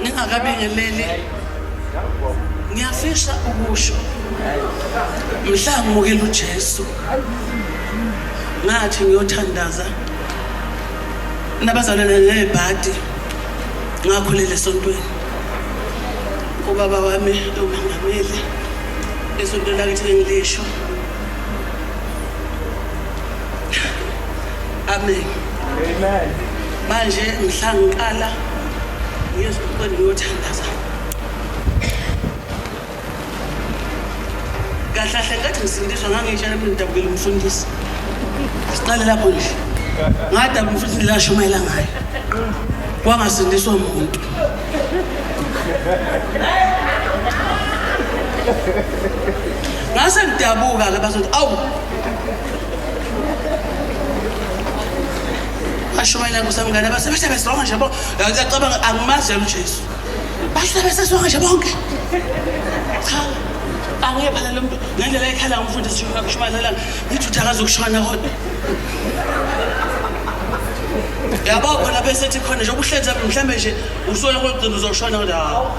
Ningakabingeleli ngiyafisa ukusho mhla ngimukela uJesu ngathi ngiyothandaza nabazalwane ngebhadi ngakhulela esontweni ubaba wami uMongameli esonto lakithi ngilisho amen Amen. manje mhla ngiqala ngiyezocela ngiyothandaza kahle ngathi ngisindiswa ngangitshela mina ndabukela umfundisi siqale lapho nje ngadaba umfundisi la shumela ngayo kwangasindiswa umuntu ngase ngidabuka ke bazothi awu ashumayela kusamngane basebesonga nje bonke ngiyacabanga angimazi uJesu basebesonga nje bonke cha angiyephala lo muntu ngendlela ekhala umfundisi ushumayela ngithi uthakaza ukushwana kodwa yabo khona besethi khona nje ubuhlenza mhlambe nje usola kodwa uzoshona kodwa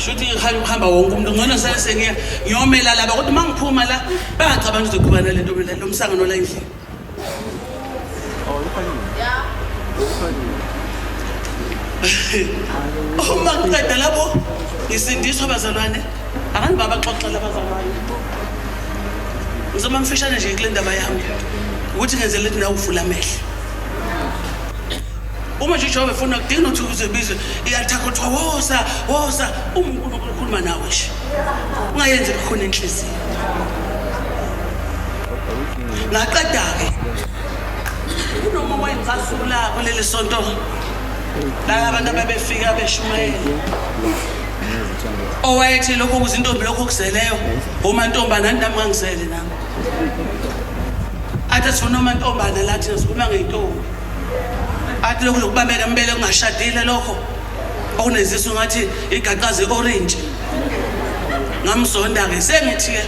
shuthi ngihamba wonke umuntu ngcono sengiya ngiyomela laba kodwa mangiphuma la bangacabanga uzoqhubana lento lo msangano la endlini uma ngiqeda lapho ngisindiswa abazalwane abantu babaxoxela abazalwane ngizoma mfishane nje kule ndaba yami ukuthi ngenzele lethi nawe uvula amehlo uma nje Jehova efuna kudinga ukuthi uzebize iyalthakho kuthiwa woza umuntu ukhuluma nawe nje ungayenzi khona enhliziyo ngaqeda ke kunoma wayenzasula kuleli sonto la abantu ababefika beshumayela owayethi lokho kuzintombi lokho kuzeleyo umantombana nami ngangizele nami athi sifuna umantombana lathi sikhuluma ngeyintombi athi lokho lokubambela mbele ungashadile lokho okunezisu ngathi igaqazi orange ngamzonda ke sengithi ke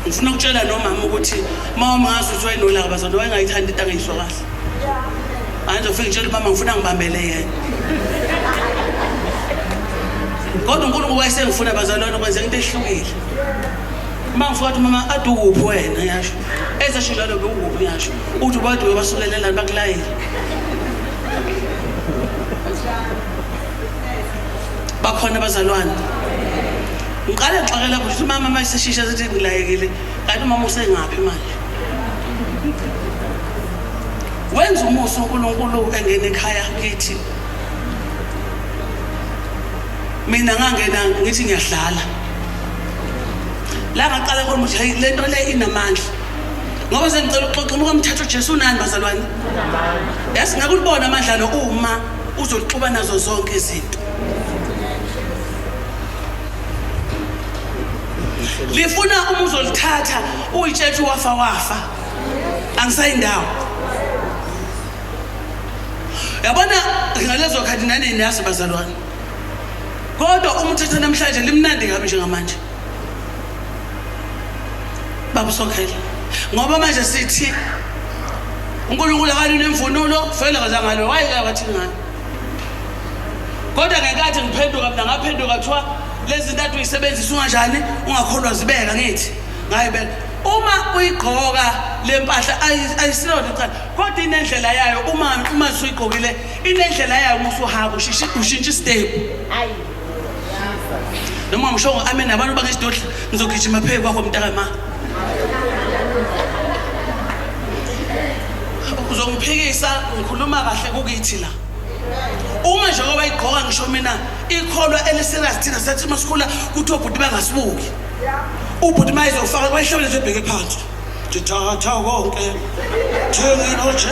ngifuna ukutshela nomama ukuthi mama ngazi ukuthi wayinolaka bazona wayengayithandi into angiyisho kahle manje ufike ngitshela mama ngifuna ngibambele yena kodwa uNkulunkulu wayesengifuna bazalwane ukwenza into ehlukile uma ngifika ukuthi mama ade ukuphi wena yasho ezasho lo ukuphi yasho uthi abantu bebasulelelana bakulayela bakhona bazalwane ngiqale ngixakela ukuthi mama mayiseshisha sethi ngilayekile kanti mama usengaphi manje wenza umusa uNkulunkulu engene ekhaya kithi mina ngangena ngithi ngiyadlala la ngaqala khona ukuthi hey lento le inamandla ngoba sengicela uxoxa umthetho uJesu nani bazalwane yasi ngakulibona amandla lo uma uzolixuba nazo zonke izinto lifuna uma uzolithatha uyitshetshe wafa angisayindawo Yabona ngalezo khathi nani niyasi bazalwane. Kodwa umthetho namhlanje limnandi kabi njengamanje. Baba Sokhela. Ngoba manje sithi uNkulunkulu akalini imvunulo, vele kazangalo wayeka bathi ngani. Kodwa ngekathi ngiphenduka mina ngaphenduka kuthiwa lezi ntathu uyisebenzisa unganjani ungakholwa zibeka ngithi ngayibeka uma uyigqoka lempahla ayisiyona cha kodwa inendlela yayo uma usuyigqokile inendlela yayo musuhamba ushintsha istep hayi noma ngisho amen abantu bangesidodla ngizogijima phezu kwakho mntakama uzongiphikisa ngikhuluma kahle kukithi la uma nje ngoba igqoka ngisho mina ikholwa eliserious thina sathi masikhula kuthi obhuti bangasibuki ubhuti mayizofaka kwayihlobele nje ebheke phansi ngithatha konke thengino nje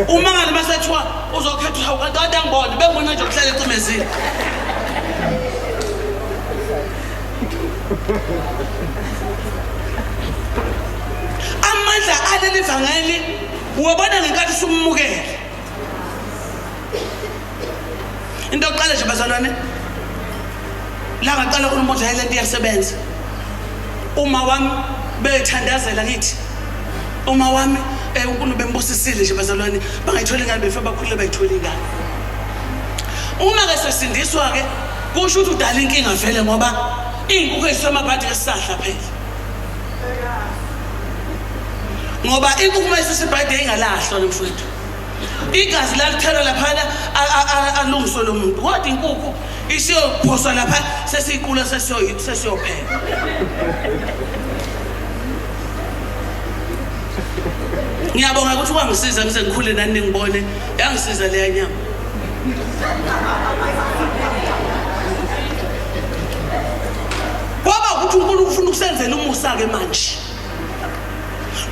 uma ngale basathiwa uzokhetha ukade angibone bengibona nje ukuhlala ecimezini amandla aleli vangeli uwabona ngenkathi sumukele into oqala nje bazalwane la ngaqala umuntu hayilento iyasebenza uma wami bethandazela ngithi uma wami uNkulunkulu bembusisile nje bazalwane bangayitholi ngani befe bakhulile bayitholi ngani uma ke sesindiswa ke kusho ukuthi udala inkinga vele ngoba inkukhu esamabhadi esahla phela ngoba inkukhu mayisesibhadi ingalahlwa nomfowethu igazi lalithelwa laphana alungiswe lo muntu kodwa inkukhu isiyophoswa lapha sesiyiqula sesiyopheka ngiyabonga ukuthi kwangisiza ngize ngikhule nani ngibone yangisiza leya nyama kwaba ukuthi uNkulunkulu ufuna ukusenzela umusa ke manje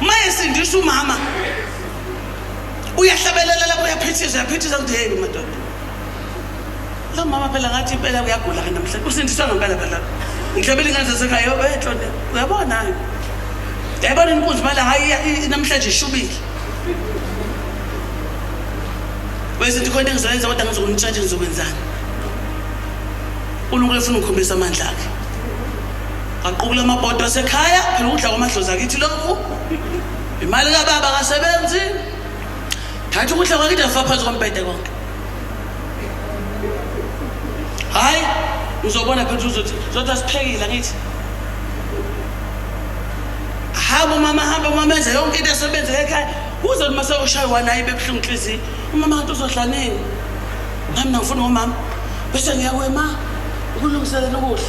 mayesindisa umama uyahlabelela lapho uyaphithisa ngideni madoda lo mama phela ngathi impela uyagula ke namhlanje usindiswa ngempela phela ngihlabela ingane zasekhaya wethu uyabona hayi yabona inkunzi mala hayi namhlanje ishubile bese ndikhona ngizoyenza kodwa ngizokunitshaje ngizokwenzani uNkulunkulu ufuna ukukhombisa amandla akhe aqhubula amabhodo asekhaya phela ukudla kwamadlozi akithi lokhu imali kababa kasebenzi thatha ukudla kwakithi afa phansi kombhede konke hayi uzobona phela uzothi asiphekile ngithi hamba umama enze yonke into esebenza ekhaya kuze noma sewushaywa naye bebuhlungu inhliziyo umama kanti uzodlaneni nami ngifuna umama bese ngiyakwema ukulungiselela ukudla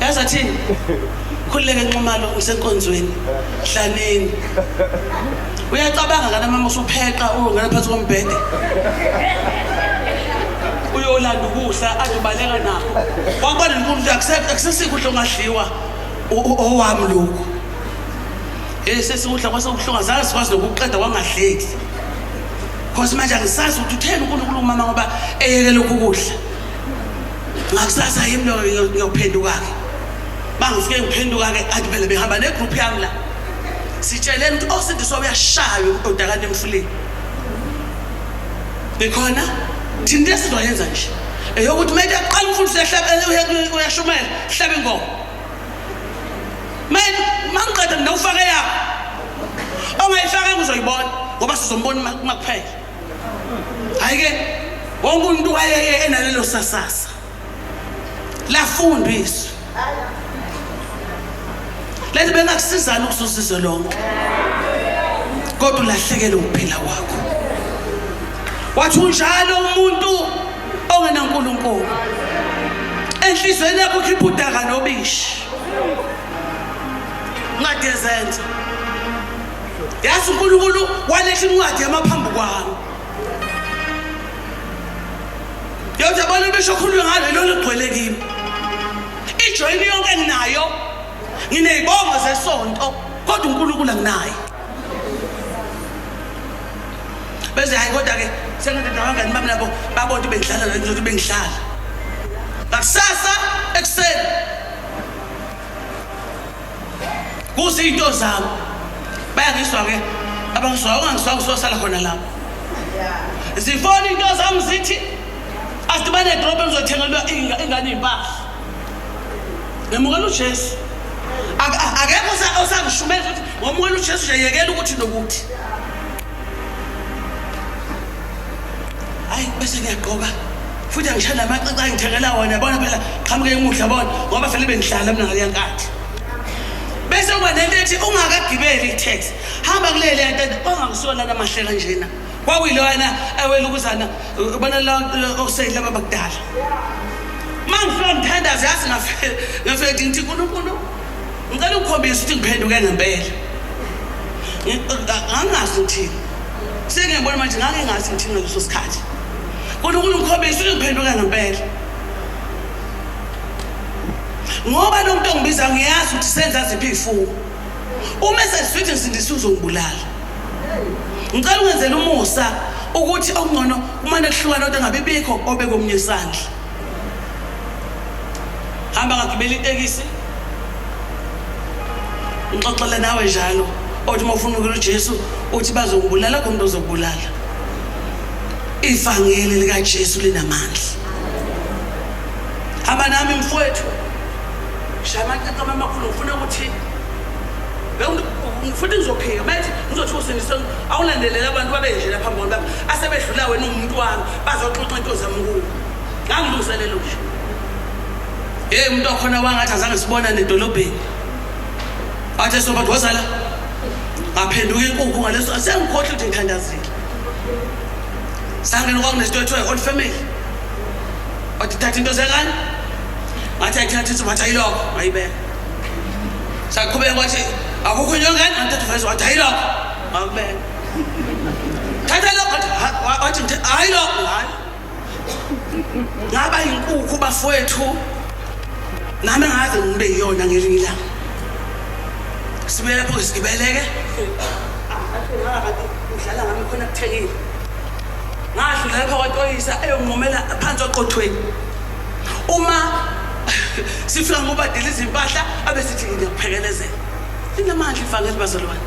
yazi athini khulileke nqomalo ngisenkonzweni hlaneni uyacabanga kana mama usupheqa ungena phansi kombhede uyolanda ukudla azobaleka nakho wabona inkulu akusesikudla ongadliwa owami lokho sesikudla kwasobuhlungu azazi sikwazi nokuqeda wangadleki because manje angisazi ukuthi utheni uNkulunkulu umama ngoba eyeke lokhu kudla ngakusasa yimi lo ngiyophenduka-ke bangifike ngiphenduka-ke athi phela behamba negroup yami la sitsheleni ukuthi osindiswa uyashaya odakane emfuleni bekhona thina into esizoyenza nje eyokuthi manje aqala umfundisi uyashumela hlabe ingoma mangiqeda mina ufake yakho ongayifaka uzoyibona ngoba sizombona uma kuphela hayi-ke wonke umuntu wayeye enalelo sasasa lafundiswa lezi bengakusizana ukususizo lonke kodwa ulahlekele ukuphila kwakho wathi unjalo umuntu ongenaNkulunkulu enhlizweni yakho ukhipha udaka nobishi ncwadi yezenzo yazi uNkulunkulu waletha incwadi yamaphambi kwami yozabona besho khulwe ngalo lolu gcwele kimi ijoyini yonke enginayo nginezibongo zesonto kodwa uNkulunkulu anginayo bese hayi kodwa ke sengithi abangani bami nabo babona bengidlala la ngizothi bengihlala ngakusasa ekuseni kuzinto zami bayangiswa ke abangiswa ungangiswa kusosala khona lapho zifona into zami zithi asidibane edrobha engizothengelwa ingane impahla. Ngemukela uJesu. Akekho osangishumela ukuthi ngomukela uJesu nje yekela ukuthi nokuthi. Hayi bese ngiyagqoka. Futhi angishaya lamacici angithekela wona yabona phela qhamuke emuhle bona ngoba vele bengihlala mina ngale yankathi. Bese kuba nento ethi ungakagibeli itaxi. Hamba kulele yanto ongakusona namahlela njena. Kwakuyilona awela ukuzana ubona la oseyila babakudala. Mangifika ngithandaza yazi ngafike ngithi uNkulunkulu ngicela ukukhombisa ukuthi ngiphenduke ngempela. Angazi ngithini. Sengiyabona manje ngake ngathi ngithini ngaleso sikhathi. uNkulunkulu ngikhombisa ukuthi ngiphenduke ngempela. Ngoba lo muntu ongibiza ngiyazi ukuthi senza ziphi izifuko. Uma sesithi ngisindisa uzongibulala. Ngicela ungenzele umusa ukuthi okungcono kumane kuhlukana kodwa ngabe bikho obeke omnye isandla. Hamba ngagibela itekisi. Ngixoxela nawe njalo othi mawufuna ukuyela uJesu uthi bazongibulala konke uzokubulala. Ivangeli lika Jesu linamandla. Hamba nami mfowethu. Shama qaqama amakhulu ufuna ukuthi ngifuna ngizophika manje ngizothi usindise awulandelela abantu babenje lapha phambili bami asebedlula wena umuntu wami bazoxoxa into zami kuwe. Ngangilungiselela nje. Umuntu okhona wangathi azange sibonane edolobheni. Athe sobathu wazala. Ngaphenduka inkukhu ngaleso asengikhohle ukuthi ngithandazile. Sangena kwakunesito ethiwa old family. Wathi thatha into zekani? Ngathi ayithatha ithi bathi ayilokho ayibeka. Saqhubeka kwathi akukho nyongani antathu vese wathi ayilokho akubeka. Thatha lokho wathi ayilokho hayi. Ngaba inkukhu bafowethu. Nami ngaze ngibe yiyona ngelinye ilanga. Sibuye lapho sigibeleke. Udlala ngami khona kuthekile. Ngadlula lapha kwaXoyisa eyongqomela phansi oqothweni. Uma sifika ngoba dela izimpahla abesithi ngiyakuphekelezela. Linamandla ivangeli bazalwane.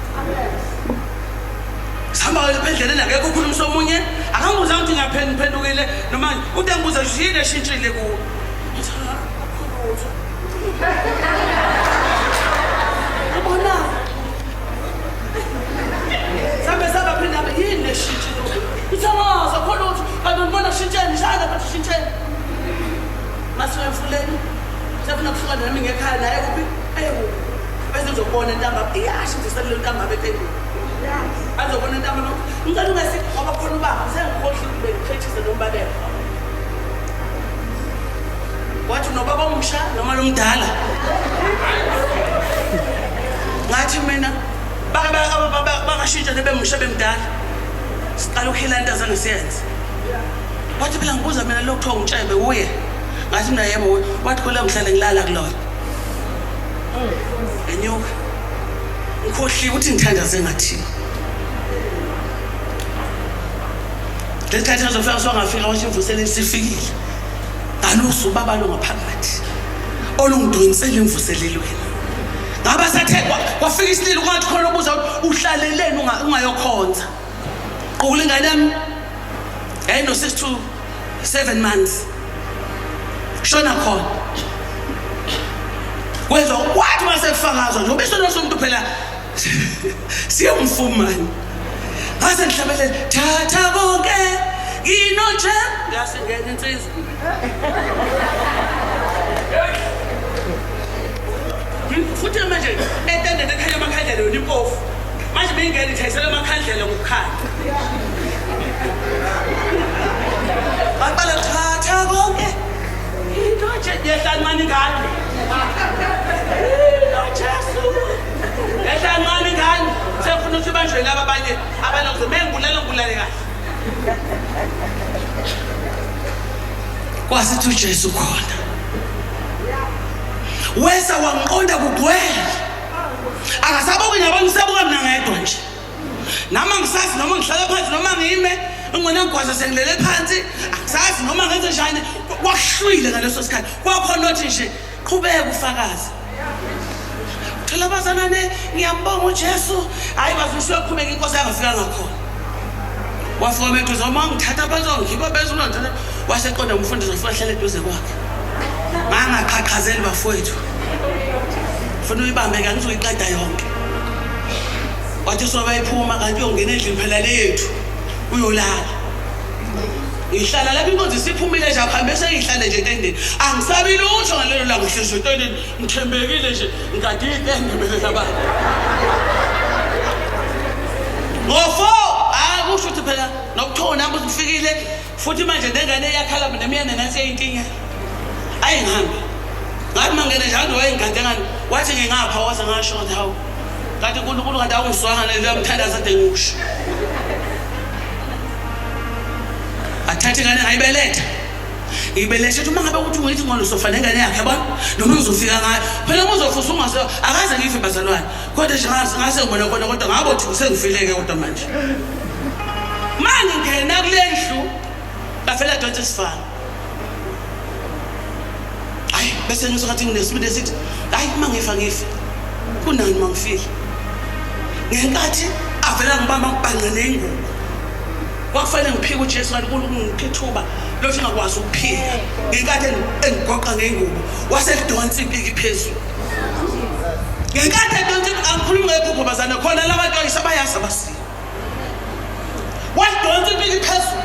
Sihamba endleleni akekho ukhulumisa omunye. Akangibuza ukuthi ngaphendukile noma uthi angibuza yini eshintshile kuwo. Abona. Saba phinda yini eshintshile. Uthangaza khona ukuthi kanti ngibona shintsheni shada bathi shintsheni. Mase emfuleni. Sefuna kusuka nami ngekhaya naye kuphi? Ayekho. Bese uzobona intamba iyasho ukuthi selile intamba bethengu. Azobona intamba lo. Ngicela ungasi ngoba khona ubaba sengikhohle ube ngiphethize nombabela. Wathi nobaba omsha noma lo mdala. Ngathi mina bakashintsha nebemsha bemdala. Siqala ukuhila into azangisenze. Wathi phela ngibuza mina lokho kuthiwa ngitshebe uye. Ngathi mina yebo wathi khona ngihlale ngilala kulona. Enyuka. Ngikhohliwe ukuthi ngithandaze ngathini. Lesikhathi ngizofika songafika wathi imvuselo isifikile. Ngalusu baba lo ngaphakathi. Olungidonsela imvuselelweni. Ngaba sathe kwafika isililo kwathi khona ubuza uhlaleleni ungayokhonza. Qukula ingane yami. No 6 to 7 months. Shona khona. Kwenza wathi mase kufakazwa nje ubesona somuntu phela siyamfumana. Ngase ngihlabele thatha konke nginoje ngase ngene insizwa. Futhi manje etendele ekhaya amakhandlela yona impofu. Manje bengene ithayisela amakhandlela ngokukhanya. Baqala thatha konke inoje yehlancane ngane. Jesu. Yehlancane ngane. Sefuna ukuthi banjwe laba abanye abalokuze mengibulale kahle. Kwasithi uJesu khona. Wesa wangiqonda kugcwele. Akasaboke nabantu ngisabuka mina ngedwa nje. Nama ngisazi noma ngihlala phansi noma ngime ngona ngigwaza sengilele phansi akusazi noma ngenze njani kwahlwile ngaleso sikhathi. Kwakhona othi nje qhubeka ufakazi. Phela abazanane ngiyambonga uJesu hayi bazishwe kuqhubeka inkosi yangafika ngakhona. wafika beduze uma ngithatha bazongikhipha bezulondlela waseqonda umfundisi ufika hlele eduze kwakhe ngangaqhaqhazeli bafowethu ufuna uyibambe kanti uzoyiqeda yonke wathi soba iphuma kanti uyongena endlini phela lethu uyolala ngihlala lapha inkonzo isiphumile nje akuhambe sengihlale nje entendeni angisabi lutho ngalelo langa ngihlezi entendeni ngithembekile nje ngikade itende belela abantu ngofo kusho ukuthi phela nokuthona ukuthi ufikile futhi manje nengane yakhala nemiyane nasi yayinkinga ayingihambi ngathi mangene njalo wayengade ngani wathi ngingapha waze ngasho ukuthi hawu kanti uNkulunkulu kade awungiswanga nje uyamthandaza ade ngikusho athathe ngane ngayibeletha ibelethe uma ngabe ukuthi ungithi ngone sofana ngane yakhe yabona noma uzofika ngayo phela uzofusa ungaze akaze ngife bazalwane kodwa nje ngase ngibona khona kodwa ngabo ukuthi sengifileke kodwa manje manje ngena kulendlu bafela donke sifana hayi bese ngizothi nginesibindi esithi hayi mangifa ngife kunani mangifile ngenkathi avela ngibamba ngibhanqa nengubo kwakufanele ngiphike uJesu kanti kungiphithuba lothi ngakwazi ukuphika ngenkathi engigoqa ngengubo wasedonsa impiki phezulu ngenkathi edonsa angikhulumi ngephupho bazana khona labantu ayisabayasa basi wadonsa impiki phezulu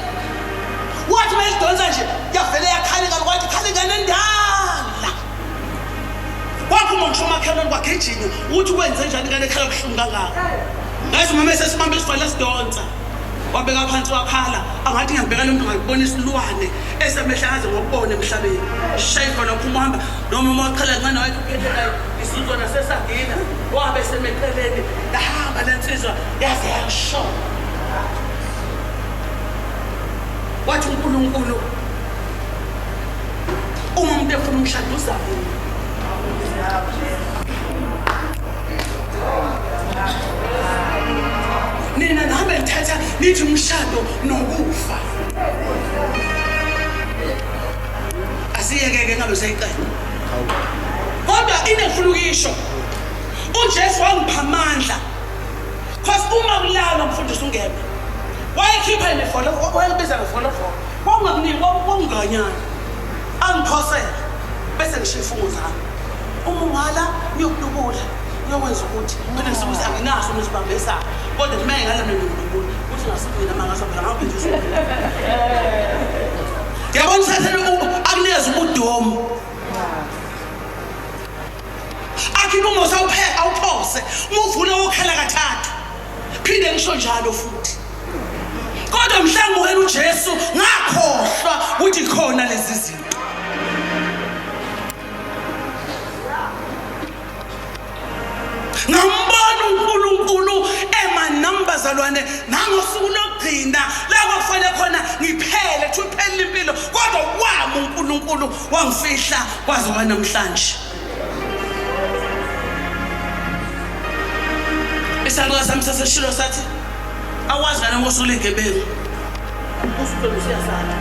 wathi mayidonsa nje yavele yakhaleka kwathi khaleka nendala waphuma ngishoma khona kwagijini uthi kwenze njani ngane ekhala kuhlungu kangaka ngathi mama sesimambe isivala sidonsa wabeka phansi wakhala angathi ngiyabheka lo muntu ngakubona isilwane esemehlaze ngokubona emhlabeni shayifa nophumamba noma uma waqhala ngane wathi uphethe nayo isizwe nasesagina wabe semeqeleni lahamba lensizwa yaze yasho wathi uNkulunkulu uma umuntu efuna umshado uzabe nina nahambe lithatha nithi umshado nokufa asiyeke-ke ngabe sayiqala kodwa inefuna ukisho uJesu wangipha amandla cause uma kulala umfundisi ungebe wayekhipha nefolofolo wayebiza nefolofolo wawunganyana angiphosela bese ngishifungo zami uma ungala ngiyokudubula uyokwenza ukuthi phela ngisikuze anginaso nesibambesa kodwa nje maye ngala noNkulunkulu uthi ngasikuyina mangaso phela ngaphenjiswa yabona sathela akunikeza ubudomo akini uma usawupheka awuphose umuvule wokhala kathathu phinde ngisho njalo futhi kodwa mhlawumbe wena uJesu ngakhohlwa ukuthi khona lezi zinto ngambona uNkulunkulu emanamba zalwane nangosuku lokugcina la kwakufanele khona ngiphele thuphele impilo kodwa wami uNkulunkulu wangifihla kwaze kwanamhlanje isandla sami saseshilo sathi awazi ngane ngosula igebengu usuphela usiyasala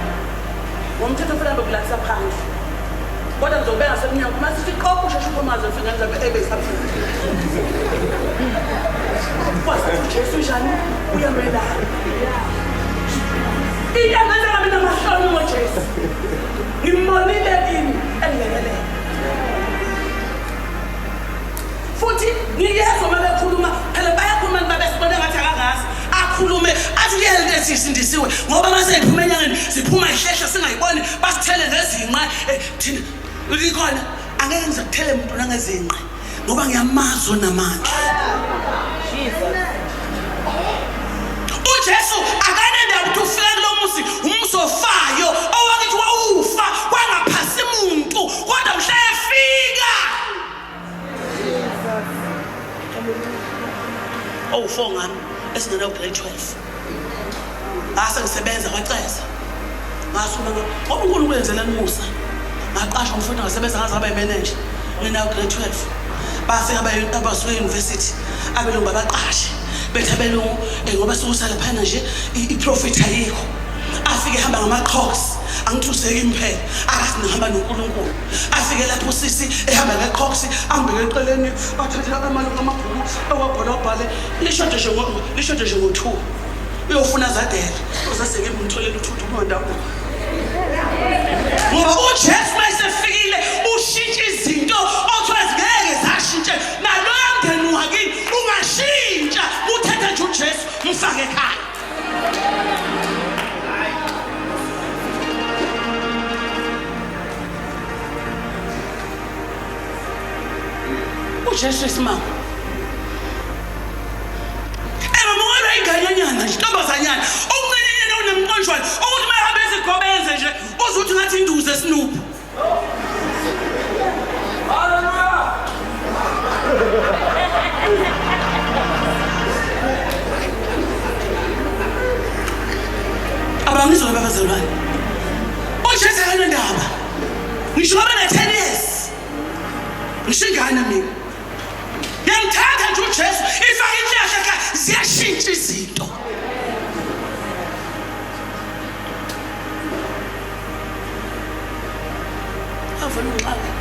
ngomthetho phela ngokulahla phansi kodwa ngizobeka semnyango masithi qopho usheshe uphumaze ufika ngizabe ebesaphi kwathi Jesu njani uyamela iyangena mina mahloni ngoJesu ngimbonile kimi engelele futhi ngiyezwa mabekhuluma phela bayakhuluma babesibone ngathi akakazi akhulume athi kuyele lesisindisiwe ngoba mase iphuma enyangeni siphuma ihlehla singayiboni basithele nezinqa thina ulikhona angeke ngize kuthele umuntu nangezinqa ngoba ngiyamazo namandla uJesu akanenda ukuthi ufike kulomuzi umsofayo owakithi wawufa kwangaphasi umuntu kodwa mhla efika awufo ngami esingena grade 12 ase ngisebenza kwaceza ngasuma ngoba uNkulunkulu kwenzela umusa ngaqasha umfundi ngasebenza ngaze abe manager ngina grade 12 base abasuka university abelungu babaqashe bethi abelungu ngoba sokusala phana nje iprofit ayikho afike hamba ngamaxhox angithuseki imphela akathi ngihamba noNkulunkulu afike lapho usisi ehamba ngeXhox ambeke eqeleni bathatha amalungu amabhuku ewabhola obhale lishoda nje ngo2 uyofuna zadela uzaseke ngimtholela uthuthu kumondawo ngoba uJesu mayesefikile ushintsha izinto othiwa zingeke zashintshe naloyo mndeni wakini ungashintsha uthatha nje uJesu mfake ekhaya uJesu isimanga emamukela inganyanyana nje ntombazanyana okuncinyanyana unemqonjwana ukuthi mayihambe izigobenze nje uzuthi ngathi induze esinuphu haleluya abangizwa babazalwane uJesu akanendaba ngisho ngabe ne-10 years ngishingana mina yangithatha nje uJesu ifake inhlanhla ekhaya ziyashintsha izinto avulunqaka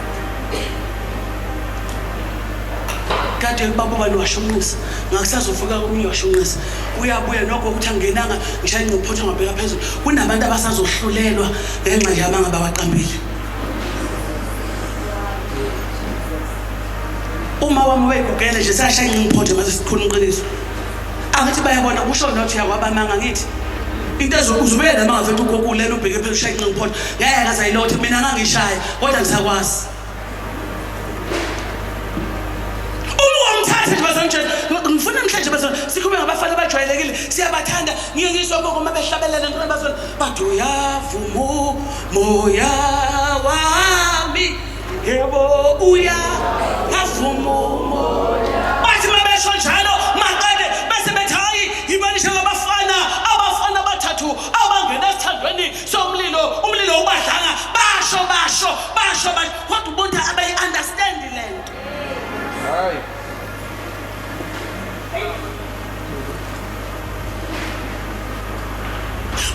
kade baba bani washunqisa ngakusazovuka kumnye washunqisa uyabuya nokho ukuthi angenanga ngishaya ingciphotho ngabheka phezulu kunabantu abasazohlulelwa ngenxa nje abanga bawaqambile uma wami wayigugele nje sashaya ingciphotho mase sikhuluma iqiniso angithi bayabona kusho nothi yakwabamanga ngithi into ezokuzubela mangavela ugokulela ubheke phezulu ushaya ingciphotho ngeke azayilotha mina ngangishaya kodwa ngisakwazi ngifuna mhlanje bazona sikhuluma ngabafana abajwayelekile siyabathanda ngike ngisho konke uma behlabelela ngicela bazona bathi uyavumo moya wami yebo uya yavumo moya bathi mabesho njalo maqede bese bethi hayi ibanisha ngabafana abathathu abangena esithandweni somlilo umlilo ubadlanga basho kodwa ubuntu abayi understand le nto hayi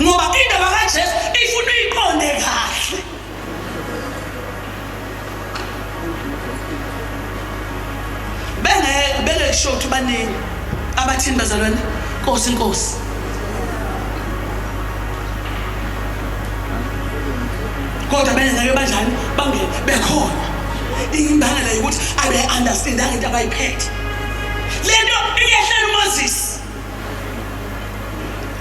ngoba indaba kaJesu ifuna uyiqonde kahle benge show ukuthi baningi abathini bazalwane inkosi kodwa bengeke banjani bangeke bekhona imbangela ukuthi abe understand into abayiphethe lento iyehlela uMoses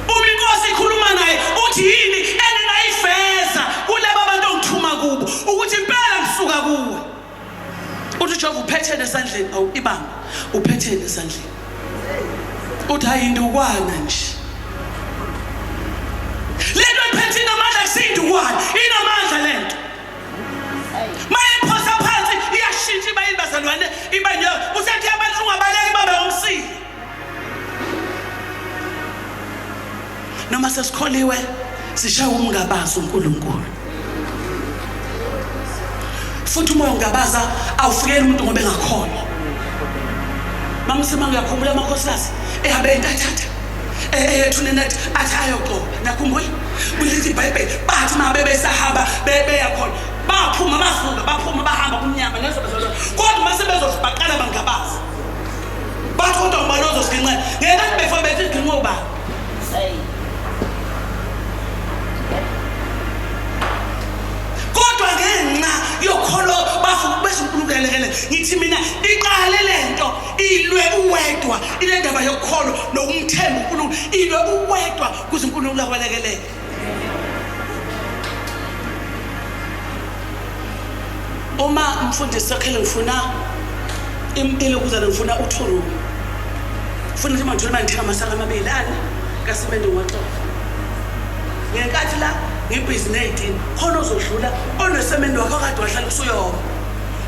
uMinkosi ikhuluma naye uthi yini eningayifeza kulabo abantu ongithuma kubo ukuthi impela ngisuka kuwe uthi Jehova uphethene esandleni awu ibanga uphethene esandleni uthi ayindukwana nje lento iphethe inamandla kusindukwana inamandla lento mayiphosa phansi iyashintsha iba yibazalwane iba nje usethi abantu ungabaleki babe umsili noma sesikholiwe sishaya umngabazo uNkulunkulu futhi umoya ungabaza awufikeli umuntu ngoba engakhona mamsima ngiyakhumbula amakhosikazi ehambe entathatha ethune nathi athi ayoqoba nakhumbula ulithi iBhayibheli bathi mabe besahamba beyakhona baphuma bahamba kumnyama nezobazalwa kodwa mase bezobaqala bangabaza bathi kodwa ngibona uzosiginqa ngeke before bethi iginqa uba kodwa ngenxa yokholo bafuna bese uNkulunkulu ngithi mina iqale lento ilwe uwedwa ile ndaba yokholo nokumthemba uNkulunkulu ilwe uwedwa kuze uNkulunkulu akwelekelele uma umfundisi sakhele ngifuna impilo kuza ngifuna uthuru ufuna ukuthi manje ngithina amasaka amabili ani kaSimende ngwaxoxa ngenkathi la ngibhizi ne18 khona uzodlula onesemende wakho kade wahlala kusuyoma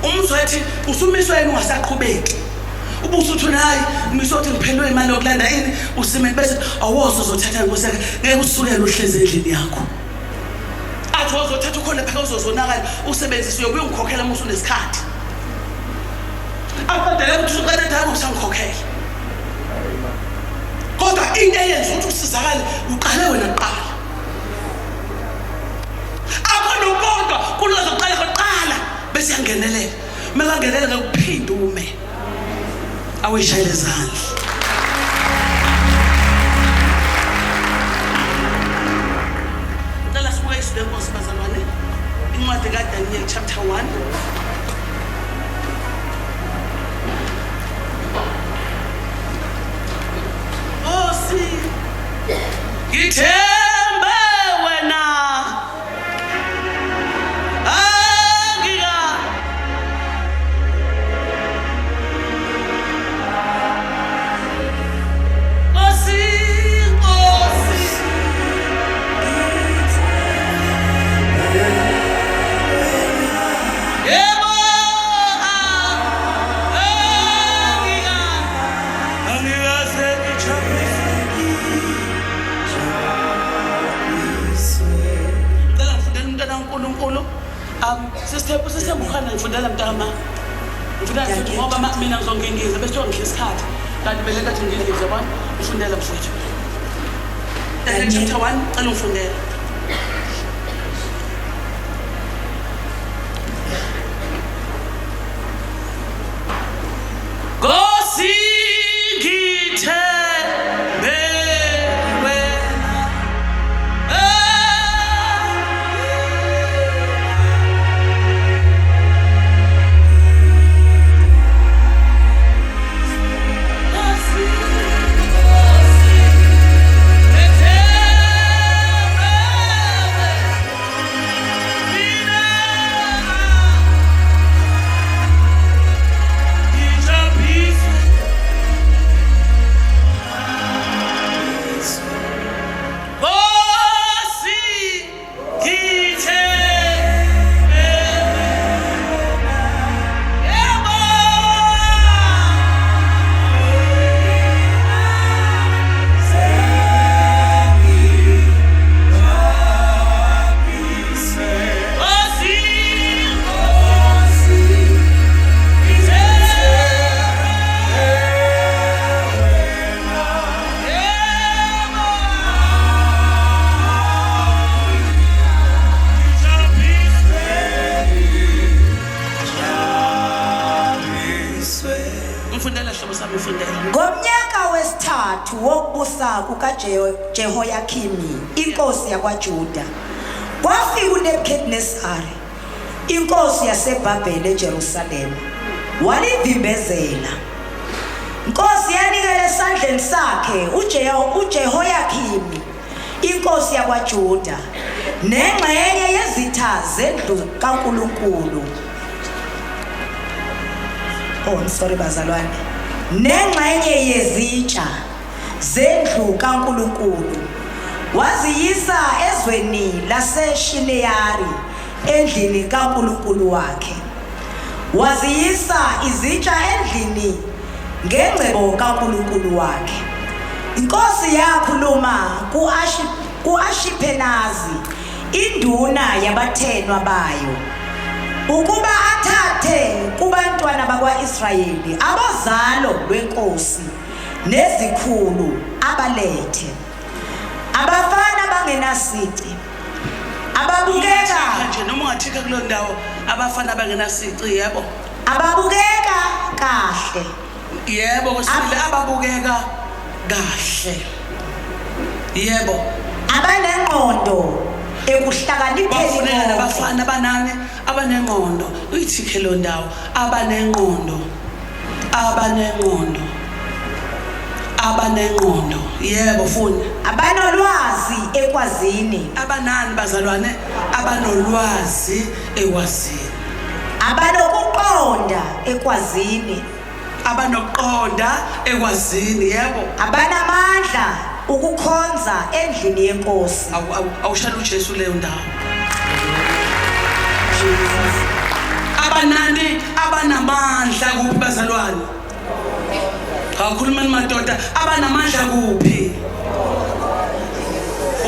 umzwethi usumiswe yena ungasaqhubeki ubusuthi hayi misothi ngiphelwe imali yokulanda ini uSimende bese awozo uzothatha ngoseka ngeke usukele uhleze endlini yakho athi uzothatha ukhona phela uzozonakala usebenzise uyobuye ungikhokhela uma usunesikhathi abadala ukuthi uqeda dala usangikhokhela kodwa into eyenza ukuthi usizakale uqale wena kuqala akho kodwa kulozoqala kuqala bese yangenelela mekangenelela ngokuphinda ume aweshayele izandla lenkosi bazalwane incwadi kaDaniel chapter 1 ngithembe wena Sister bukhana ngifundela mntama ngifundela futhi ngoba mina ngizongingiza bese ngidla isikhathi kanti bele kathi ngingiza yabona ngifundela mfowethu Daniel chapter 1 cela ngifundela Nkosi ngithembe Ngomnyaka wesithathu wokubusa kukaJehoyakhimi inkosi yakwaJuda kwafika uNebukadnezari inkosi yaseBhabhele eJerusalema walivimbezela inkosi yanikela esandleni sakhe uJehoyakhimi inkosi yakwaJuda nengxenye yezitha zendlu kaNkulunkulu sorry bazalwane nengxenye yezitsha zendlu kaNkulunkulu waziyisa ezweni laseShineyari endlini kaNkulunkulu wakhe waziyisa izitsha endlini ngengcebo kaNkulunkulu wakhe inkosi yakhuluma kuAshiphenazi induna yabathenwa bayo ukuba athathe kubantwana bakwaIsrayeli abazalo lwenkosi nezikhulu abalethe abafana bangenasici ababukeka nje noma ungathika kulo ndawo abafana bangenasici yebo ababukeka kahle yebo kusile ababukeka kahle yebo abanengqondo ekuhlakanipheni abafana abanane abanengqondo uyithike lo ndawo abanengqondo yebo funa abanolwazi ekwazini abanani bazalwane abanolwazi ekwazini abanokuqonda ekwazini yebo abanamandla ukukhonza endlini yenkosi awushaya uJesu leyo ndawo abanani abanamandla kuphi bazalwane kakhulumeni madoda abanamandla kuphi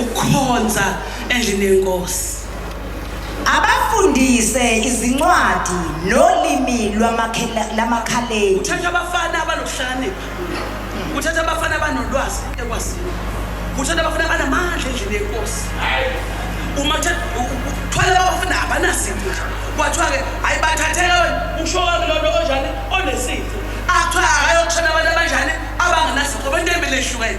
ukukhonza endlini yenkosi abafundise izincwadi nolimi lwamakhaledi uthatha abafana abanokuhlakanipha uthatha abafana abanolwazi ekwazini uthatha abafana abanamandla endlini yenkosi uma thwala abafana abanasipho kwathiwa-ke ayibathatheke usho wami lolo onjani onesipho athiwa akayokushona abantu abanjani abangenasipho bento embele ehlukene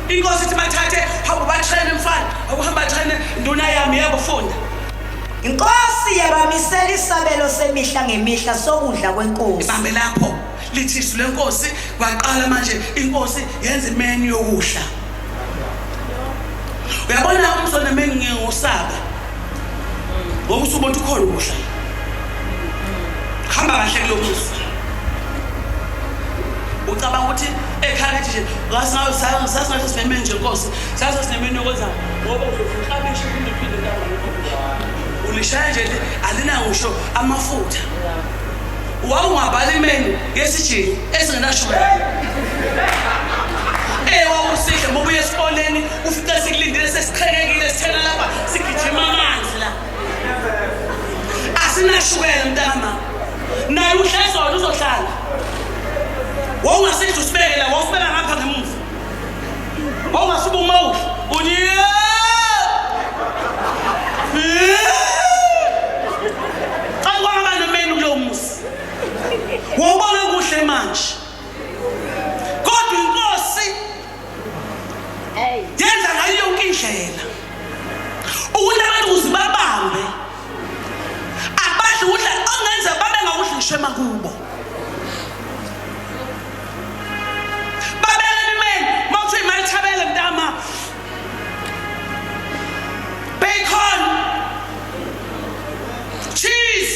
inkosi ithi bathathe hamba batrain mfana akuhamba train nduna yami yabofunda Inkosi yabamisela isabelo semihla ngemihla sokudla kwenkosi ibambe lapho lithi isu lenkosi kwaqala manje inkosi yenza imeni yokudla uyabona umsona meni ngiyosaba ngoba usubona ukhona ukudla hamba kahle kulomuzi ucabanga ukuthi ekhaya nje ngasingabe sinemeni nje inkosi sinemeni yokwenza ngoba uzohlabisha iphinde ngalo ulishaya nje alina ngisho amafutha wawungabhala imeni yesijini esingenashukela wawusihle ngoba uye esikoleni ufike sikulindile sesiqhekekile sithela lapha sigijima amanzi la asinashukela mntama naye uhlezona uzohlala wawungasithi usibeke la wawusibeka ngapha ngemuva wawungasuba umawuhle uthi akwaba nomeni kulowo musi wawubona kuhle manje kodwa inkosi yenza ngayo yonke indlela ukuthi abantu uzibabambe abadle ukudla ongenza babe ngakudla ngishema kubo babele imeni mawuthi imali thabele mntama bacon cheese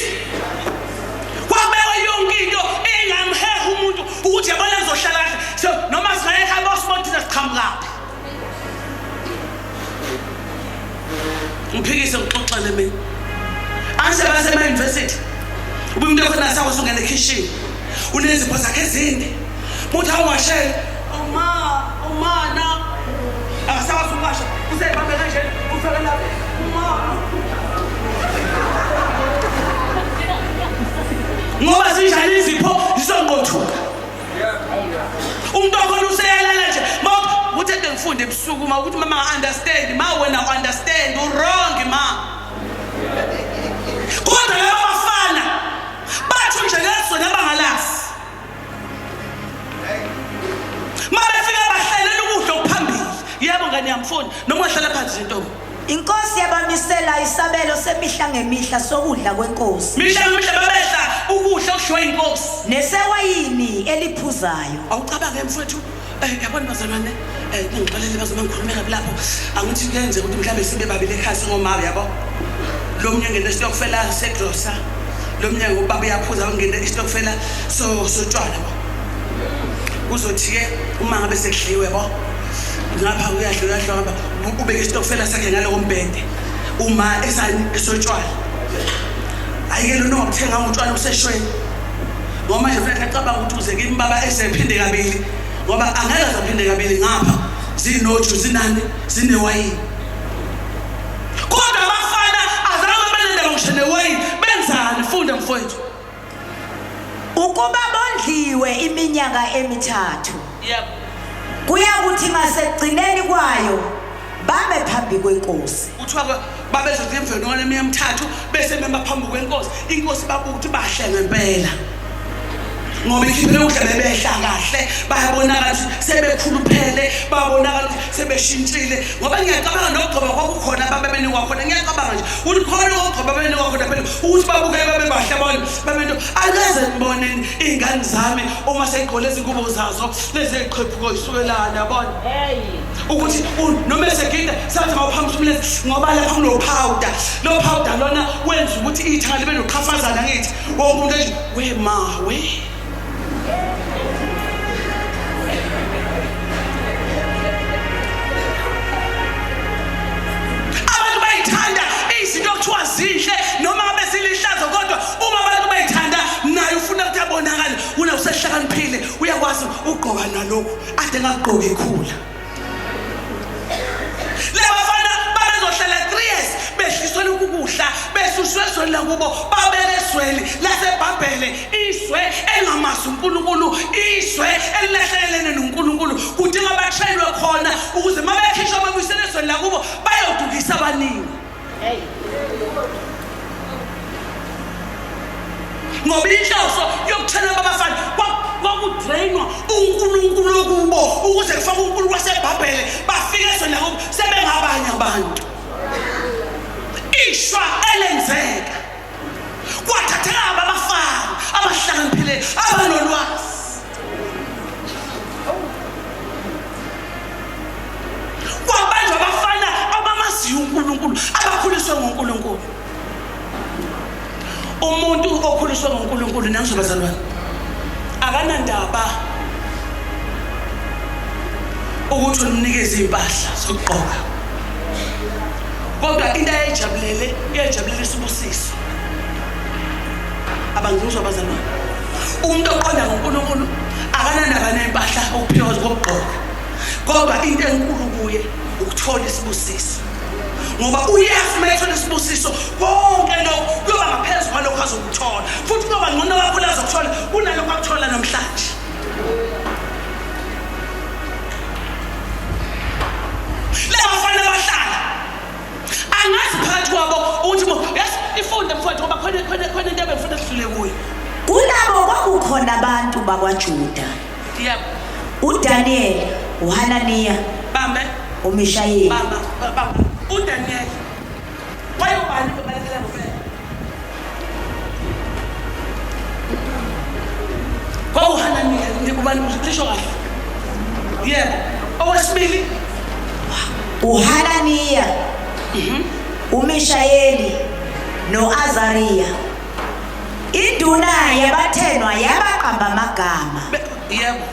kwabekwa yonke into engamheha umuntu ukuthi yabona ngizohlala kahle so noma singayeka bosibonisa siqhamukaphi ngiphikise ngixoxele mina angisebenza ema-university ubumuntu okhona sakho sungena ekitchen unezipho zakhe ezinde muthi awungashela umana akasakwazi ukasha usebambe kanje ufeke lapha ngoba zinjani izipho zisongqothuka umuntu okhona useyalala nje ukuthi ade ngifunde ebusuku uma ukuthi mama understand ma wena understand wrong ma kodwa laba bafana bathu nje lesona bangalasi mabefika bahlelela ukudla okuphambili yebo ngani yamfuni noma uhlala phansi intombi Inkosi yabamisela isabelo semihla ngemihla sokudla kwenkosi mihla ngemihla babedla ukudla okushwe inkosi nesewayini eliphuzayo awucabange mfowethu yabona bazalwane ngixolele bazoma ngikhulumela lapho angithi kuyenze ukuthi mhlawumbe sibe babili ekhasi ngomawe yabo lo mnyango nesitokufela segrosa lo mnyango ubaba uyaphuza ungene isitokufela sotshwala bo uzothi ke uma ngabe sekudliwe bo ngapha uyadlula ngapha ubeke isitokufela sakhe ngalo kombhede uma esotshwala ayike lo nokuthenga utshwala useshweni ngoba manje futhi ngicabanga ukuthi uze kimi baba esephinde kabili ngoba angeke azaphinde kabili ngapha zinoju zinani zinewayini kodwa abafana azange benendaba ngishene wayini benzani funda mfowethu ukuba bondliwe iminyaka emithathu yebo kuya kuthi ngasekugcineni kwayo babe phambi kwenkosi uthiwa babezothi emveni eminye emithathu bese bemba phambi kwenkosi inkosi babuka ukuthi bahle ngempela ngoba ikhiphele ukudla bebehla kahle bayabonakala ukuthi sebekhuluphele babonakala ukuthi sebeshintshile ngoba ngiyacabanga nokugcoba kwakukhona babebenikwa khona ngiyacabanga nje ukuthi khona ukugcoba babebenikwa khona phela ukuthi babuke babe bahle bona babento angeze ngibone izingane zami uma seyigqole izingubo zazo lezi eqhephuko isukelana yabona ukuthi noma esegida sathi ngawuphambisa umlezi ngoba lapha kuno powder lona wenza ukuthi ithanga libe noqhafazana ngithi wonke umuntu nje we ma we abantu bayithanda izinto okuthiwa zihle noma ngabe zilihlazo kodwa uma abantu bayithanda naye ufuna ukuthi abonakale una usehlakaniphile uyakwazi ugqoka nalokhu ade ngagqoka ikhula labafana babezohlala 3 years behliswa ukudla besuswe la kubo babelesweni lasebhabhele iswe engamazi uNkulunkulu iswe elilahlelene noNkulunkulu kudinga batrayelwe khona ukuze mabekhishwa babuyiselesweni la kubo bayodukisa abaningi ngoba inhloso yokuthana babafana kwakudrainwa uNkulunkulu kubo ukuze kufake uNkulunkulu waseBhabhele bafike sona kubo sebengabanye abantu. Ishwa elenzeka kwathatheka abafana abahlakaniphile abanolwazi. Kwabanjwa abafana abamaziyo uNkulunkulu abakhuliswe nguNkulunkulu. Umuntu okhuliswe nguNkulunkulu nangizobazalwane akanandaba ukuthi umnikeze impahla zokugqoka, kodwa into iyajabulele isibusiso. Abangizwa bazalwane, umuntu oqonda ngoNkulunkulu akanandaba nempahla okuphiwa zokugqoka, kodwa into enkulu kuye ukuthola isibusiso, ngoba uyazi mayethola isibusiso konke lokho kuyoba ngaphezu kwalokho azokuthola, futhi kuyoba ngcono kakhulu azokuthola kunalokho akuthola namhlanje. Labafana abahlala angazi phakathi kwabo ukuthi ifunde mfowethu ngoba khona into ebefuna sidlule kuyo. Kulabo kwakukhona abantu bakwaJuda, Yebo. uDaniel, uHananiya, Bambe. uMishayeli. Bamba. uDaniel wayobani bebalekela ngempela. KwaHananiya ngikubani lisho kahle. Yebo. Owesibili uHananiya, uMishayeli noAzariya. Induna yabathenwa yabaqamba amagama. Yebo.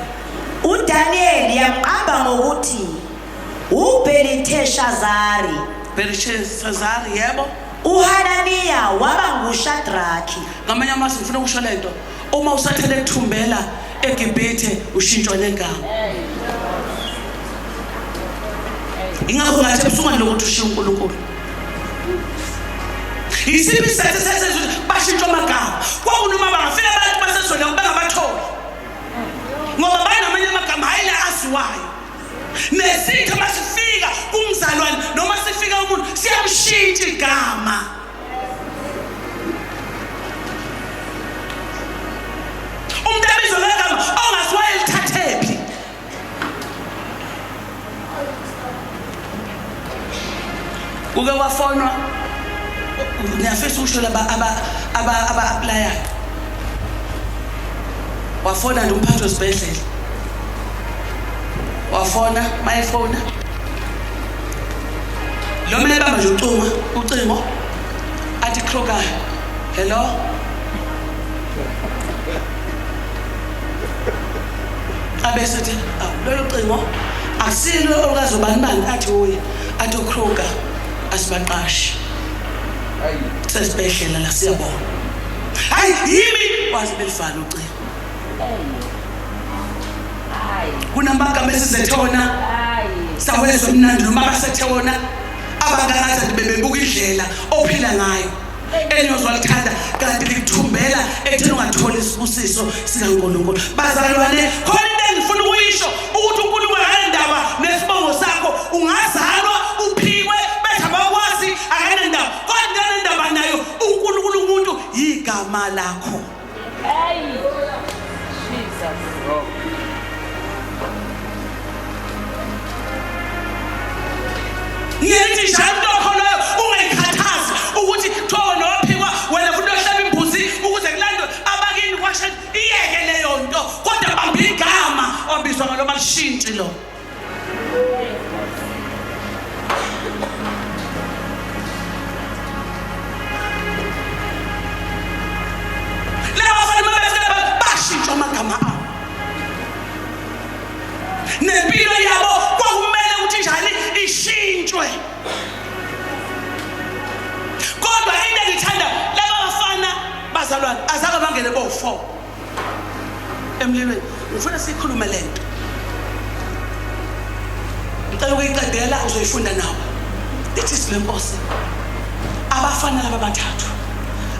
uDaniel yamqamba ngokuthi uBeliteshazari. Beliteshazari, yebo. uHananiya waba nguShadraki. Ngamanye amazwi ngifuna ukusho lento, uma usathele ukuthumbela eGibhithe ushintshwa negama. Ingakho ngathi ebusungane lokuthi ushiya uNkulunkulu. Isiphi isizathu bashintshwa amagama? Kwakunoma bangafika abantu basezona bangabatholi, ngoba banamanye amagama hayila aziwayo. Nesithi masifika kumzalwane noma sifika umuntu siyamshintsha igama. Umuntu abizwa ngegama ongaziwayo elithathephi. Kuke kwafonwa, ngiyafisa ukusho laba aba-applyayo. Wafona nje umphathi wesibhedlela, wafona mayefona lo mele bamba nje ucingo athi Kroger, hello. Abese ethi lolu cingo akusilo okazobani athi uye athi uKroger asibaqashi sesibhedlela la siyabona. Hayi yimi wazi belifana ucingo. Kunamagama esizethona sawezwe mnandi noma basethona abangakazi bebebuka indlela ophila ngayo enyozwa lithanda kanti likuthumbela ethena ungathola isibusiso sikaNkulunkulu. Bazalwane, khona into engifuna ukuyisho ukuthi uNkulunkulu akandaba nesibongo sakho. Ungazalwa uphikwe bethi abakwazi akanendaba, kodwa kanendaba nayo uNkulunkulu. Umuntu yigama lakho. Ngiyathi njalo khona ungayikhathazi ukuthi kuthiwa nophikwa wena futhi ohlaba imbuzi ukuze kulandwe abakini kwashe iyeke leyo nto, kodwa bamba igama obizwa ngalo malishintshi lo. Laba bafana bashintshwa amagama abo. Nempilo yabo kwakumele ukuthi njalo ishintshwe. Kodwa into engithanda laba bafana bazalwane azake bangene bo4 emlilweni. Ngifuna sikhulume lento. Ngicela ukuyiqedela uzoyifunda nawe. Lithi silenkosi abafana laba bathathu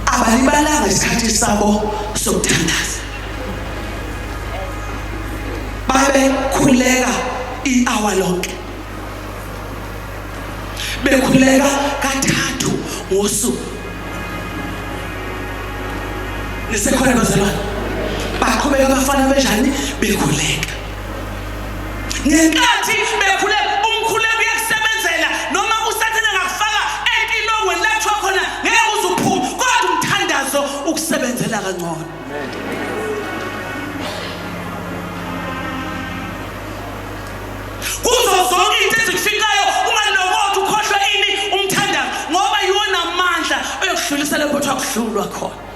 abalibalanga isikhathi sabo sokuthandaza. Babekhuleka i-hour lonke, bekhuleka kathathu ngosuku. Nisekhona bazalwane, baqhubeka abafana benjani bekhuleka ngenkathi bekhuleka umkhuleko uyakusebenzela noma usathane ngakufaka empilongweni lapho khona ngeke uzuphuma kodwa umthandazo ukusebenzela kangcono kuzo zonke izinto ezifikayo ungalokho ukhohlwa ini umthandazo ngoba yiwona amandla oyokudlulisa lapho kuhlulwa khona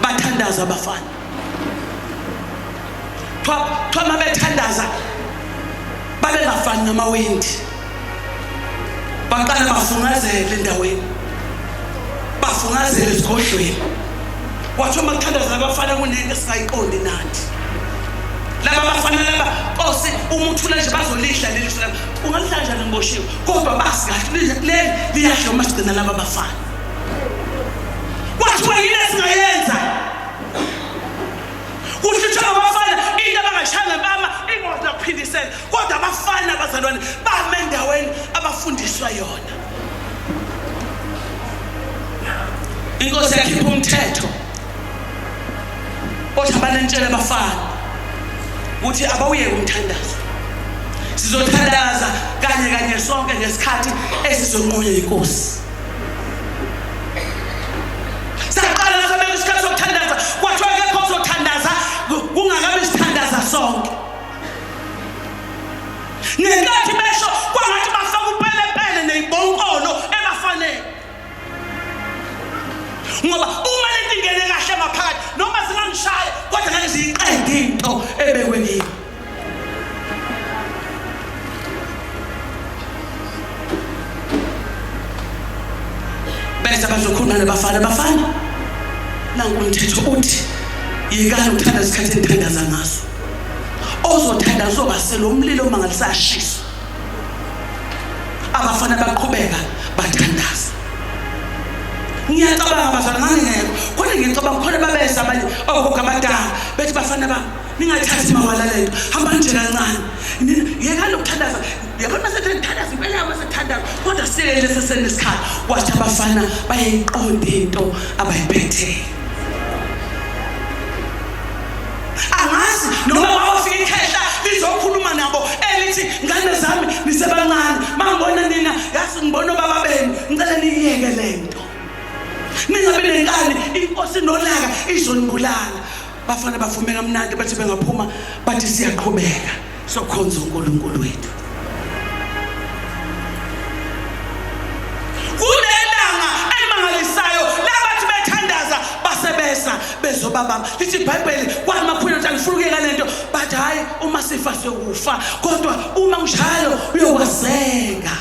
bathandaza abafana thoma bethandaza babengafani namawindi baqala bafungazela endaweni bafungazela esikhohlweni wathi uma kuthandaza abafana kunento esingayiqondi nathi laba bafana laba Nkosi umuthula nje bazolihla leli hlala ungalihla ngiboshiwe kodwa basi kahle le liyahla uma sigcina laba bafana wathi wayile singayenza kuhlutha abafana into abangashanga bama imoto kuphindisela kodwa abafana abazalwane bame endaweni abafundiswa yona Inkosi yakhipha umthetho othi abanentshela abafana uthi abawuye umthandazo sizothandaza kanye sonke ngesikhathi esizonqunywa inkosi saqala sabeka isikhathi sokuthandaza kwathiwa akekho ozothandaza kungakabi sithandaza sonke ngenkathi besho kwangathi bafaka upelepele nezibonkolo ebafanele ngoba uma lento ingene kahle maphakathi noma zingangishaya kodwa ngeke ziyiqede into ebekwe kimi bese bazokhuluma nabafana nangu umthetho uthi yikani ukuthandaza isikhathi enthandaza ngaso ozothandaza uzobasela umlilo mangalisashisa abafana baqhubeka bathandaza ngiyacabanga bazalwane ngeke kodwa ngicabanga khona babesa abanye ogogo abadala bethi bafana bami ningathathi mawala lento hamba nje kancane yekani ukuthandaza yabona sethandaza impela yabasethandaza kodwa silele sesenesikhathi wathi abafana bayiqonda into abayiphethe angazi noma bawufika ikhehla lizokhuluma nabo elithi ngane zami nisebancane mangibona nina yasi ngibona baba benu ngicela niyeke lento ningabe nenkani inkosi nolaka izonibulala bafana bavumela kamnandi bathi bengaphuma bathi siyaqhubeka sokhonza uNkulunkulu wethu kunelanga elimangalisayo labathi bethandaza basebesa bezobabamba lithi iBhayibheli kwamaphilo ukuthi angifulukeka lento bathi hayi uma sifa sokufa kodwa uma njalo uyokwazeka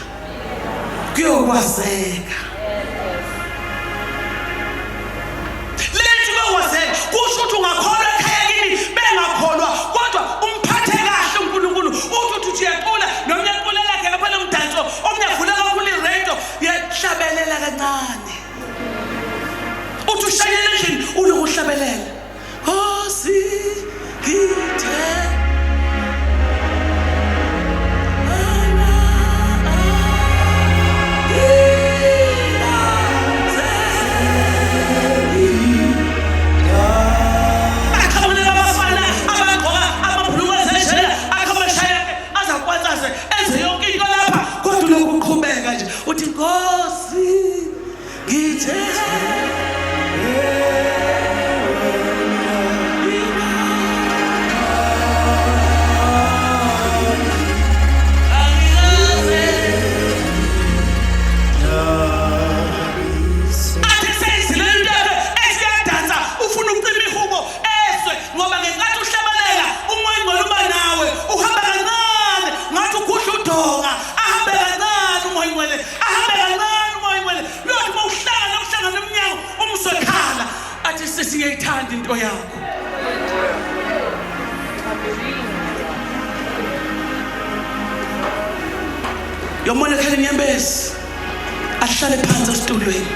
kusho ukuthi ungakholwa ekhaya kini bengakholwa kodwa umphathe kahle uNkulunkulu uthi uyaqula noma uyaqula lakhe lapha lomdanso omnyavula kakhulu iredo yahlabelela kancane uthi ushayela endlini ulokuhlabelela Nkosi ngithe uthi Nkosi ngithe sesiyayithanda into yakho yomona khale nyembezi ahlale phansi esitulweni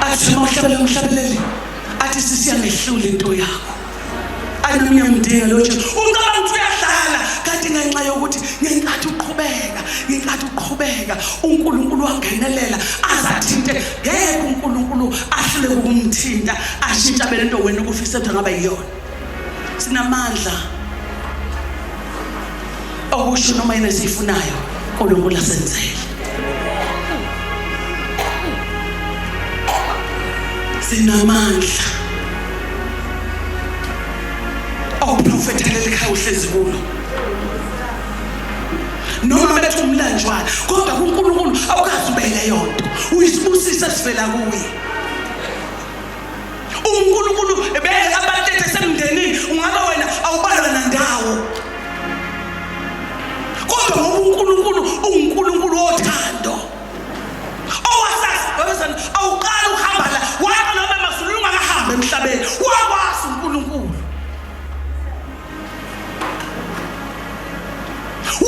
athi umhlabeleli athi sisiyangehlula into yakho anomnyamdinga lo nje ucabanga ukuthi uyahlala kanti ingenxa yokuthi ngenkathi uqhubeka uNkulunkulu wangenelela azathinte ngeke uNkulunkulu ahlule ukumthinta ashintsha belento wena ukufisa ukuthi ngaba yiyona. Sinamandla okusho noma yini esifunayo uNkulunkulu asenzele. Sinamandla awuprofethelela ekhaya uhlezi kulo noma bethu umlanjwana kodwa uNkulunkulu awukazi ubele yonto uyisibusisa sivela kuye. uNkulunkulu ebeke abantu esemndenini ungabe wena awubalwa nandawo kodwa ngoba uNkulunkulu uNkulunkulu othando owasazi wabezana awuqala ukuhamba la waba noma masulu ungakahamba emhlabeni wakwazi uNkulunkulu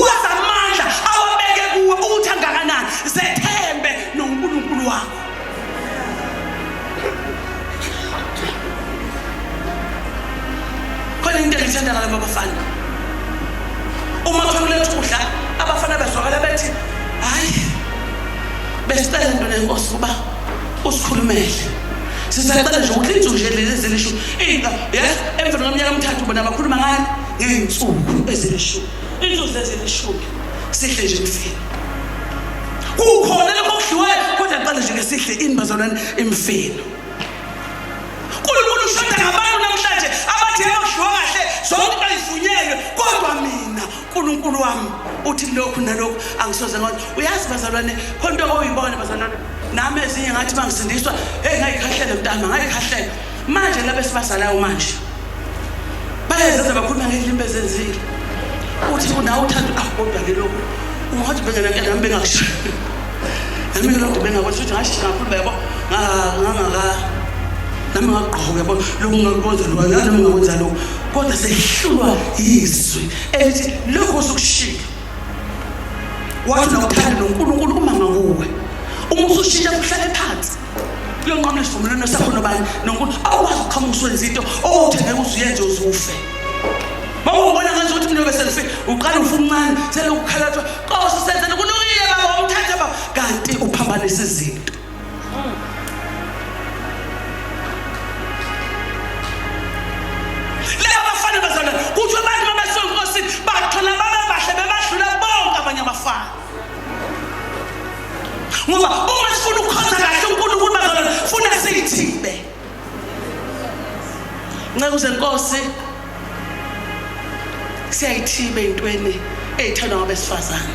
wazamandla awabeke kuwe ukuthi angakanani zethembe noNkulunkulu wakho. Khona into engithanda ngalabo bafana uma kuletha udla abafana bezwakala bethi hayi besicela into lenkosi kuba usikhulumele sisacela nje ukuthi insuku nje lezi leshu yes emva kweminyaka emithathu bona bakhuluma ngani ngeinsuku ezilishumi insuku zezilishumi sihle nje mfini kukhona lokho kudliwayo kodwa qala nje ngesihle inibazalwane imfino uNkulunkulu ushoda ngabantu namhlanje abathi abakudliwa kahle zonke bayivunyelwe kodwa mina uNkulunkulu wami uthi lokhu nalokhu angisoze ngoba uyazi bazalwane khona into oyibona bazalwane nami ezinye ngathi bangisindiswa ngayikhahlele mntana ngayikhahlele manje labe sibasalayo manje bayezenza bakhuluma ngelimbe ezenzile uthi unawo uthanda kodwa ke lokhu ungathi bengena ke nami bengakusho nami lokho bengakwazi ukuthi ngasho ngakhuluma yabo nami ngaqhoka yabo lokhu ngakwenza lo nami ngakwenza lokho kodwa sehlulwa izwi elithi lokho sokushika wathi nokuthanda noNkulunkulu uma ngakuwe uma usushintsha uhlale phansi lo nqamla isivumelwano sakho nobani noNkulunkulu awazi ukuqhamuka izinto othi ngeke uzuyenze uzufe. Mawubona ngathi mina beselfi uqala ufumncane selokukhalatha Nkosi senze kulungile baba umthatha baba kanti uphambanisa izinto. Laba bafana bazana kuthi abantu mabasonke Nkosi bathola babahle bebadlula bonke abanye abafana. Ngoba uma sifuna ukukhonza kahle uNkulunkulu bazana funa siyithibe. Nxa kuzenkosi siyayithibe intweni eyithandwa ngabesifazane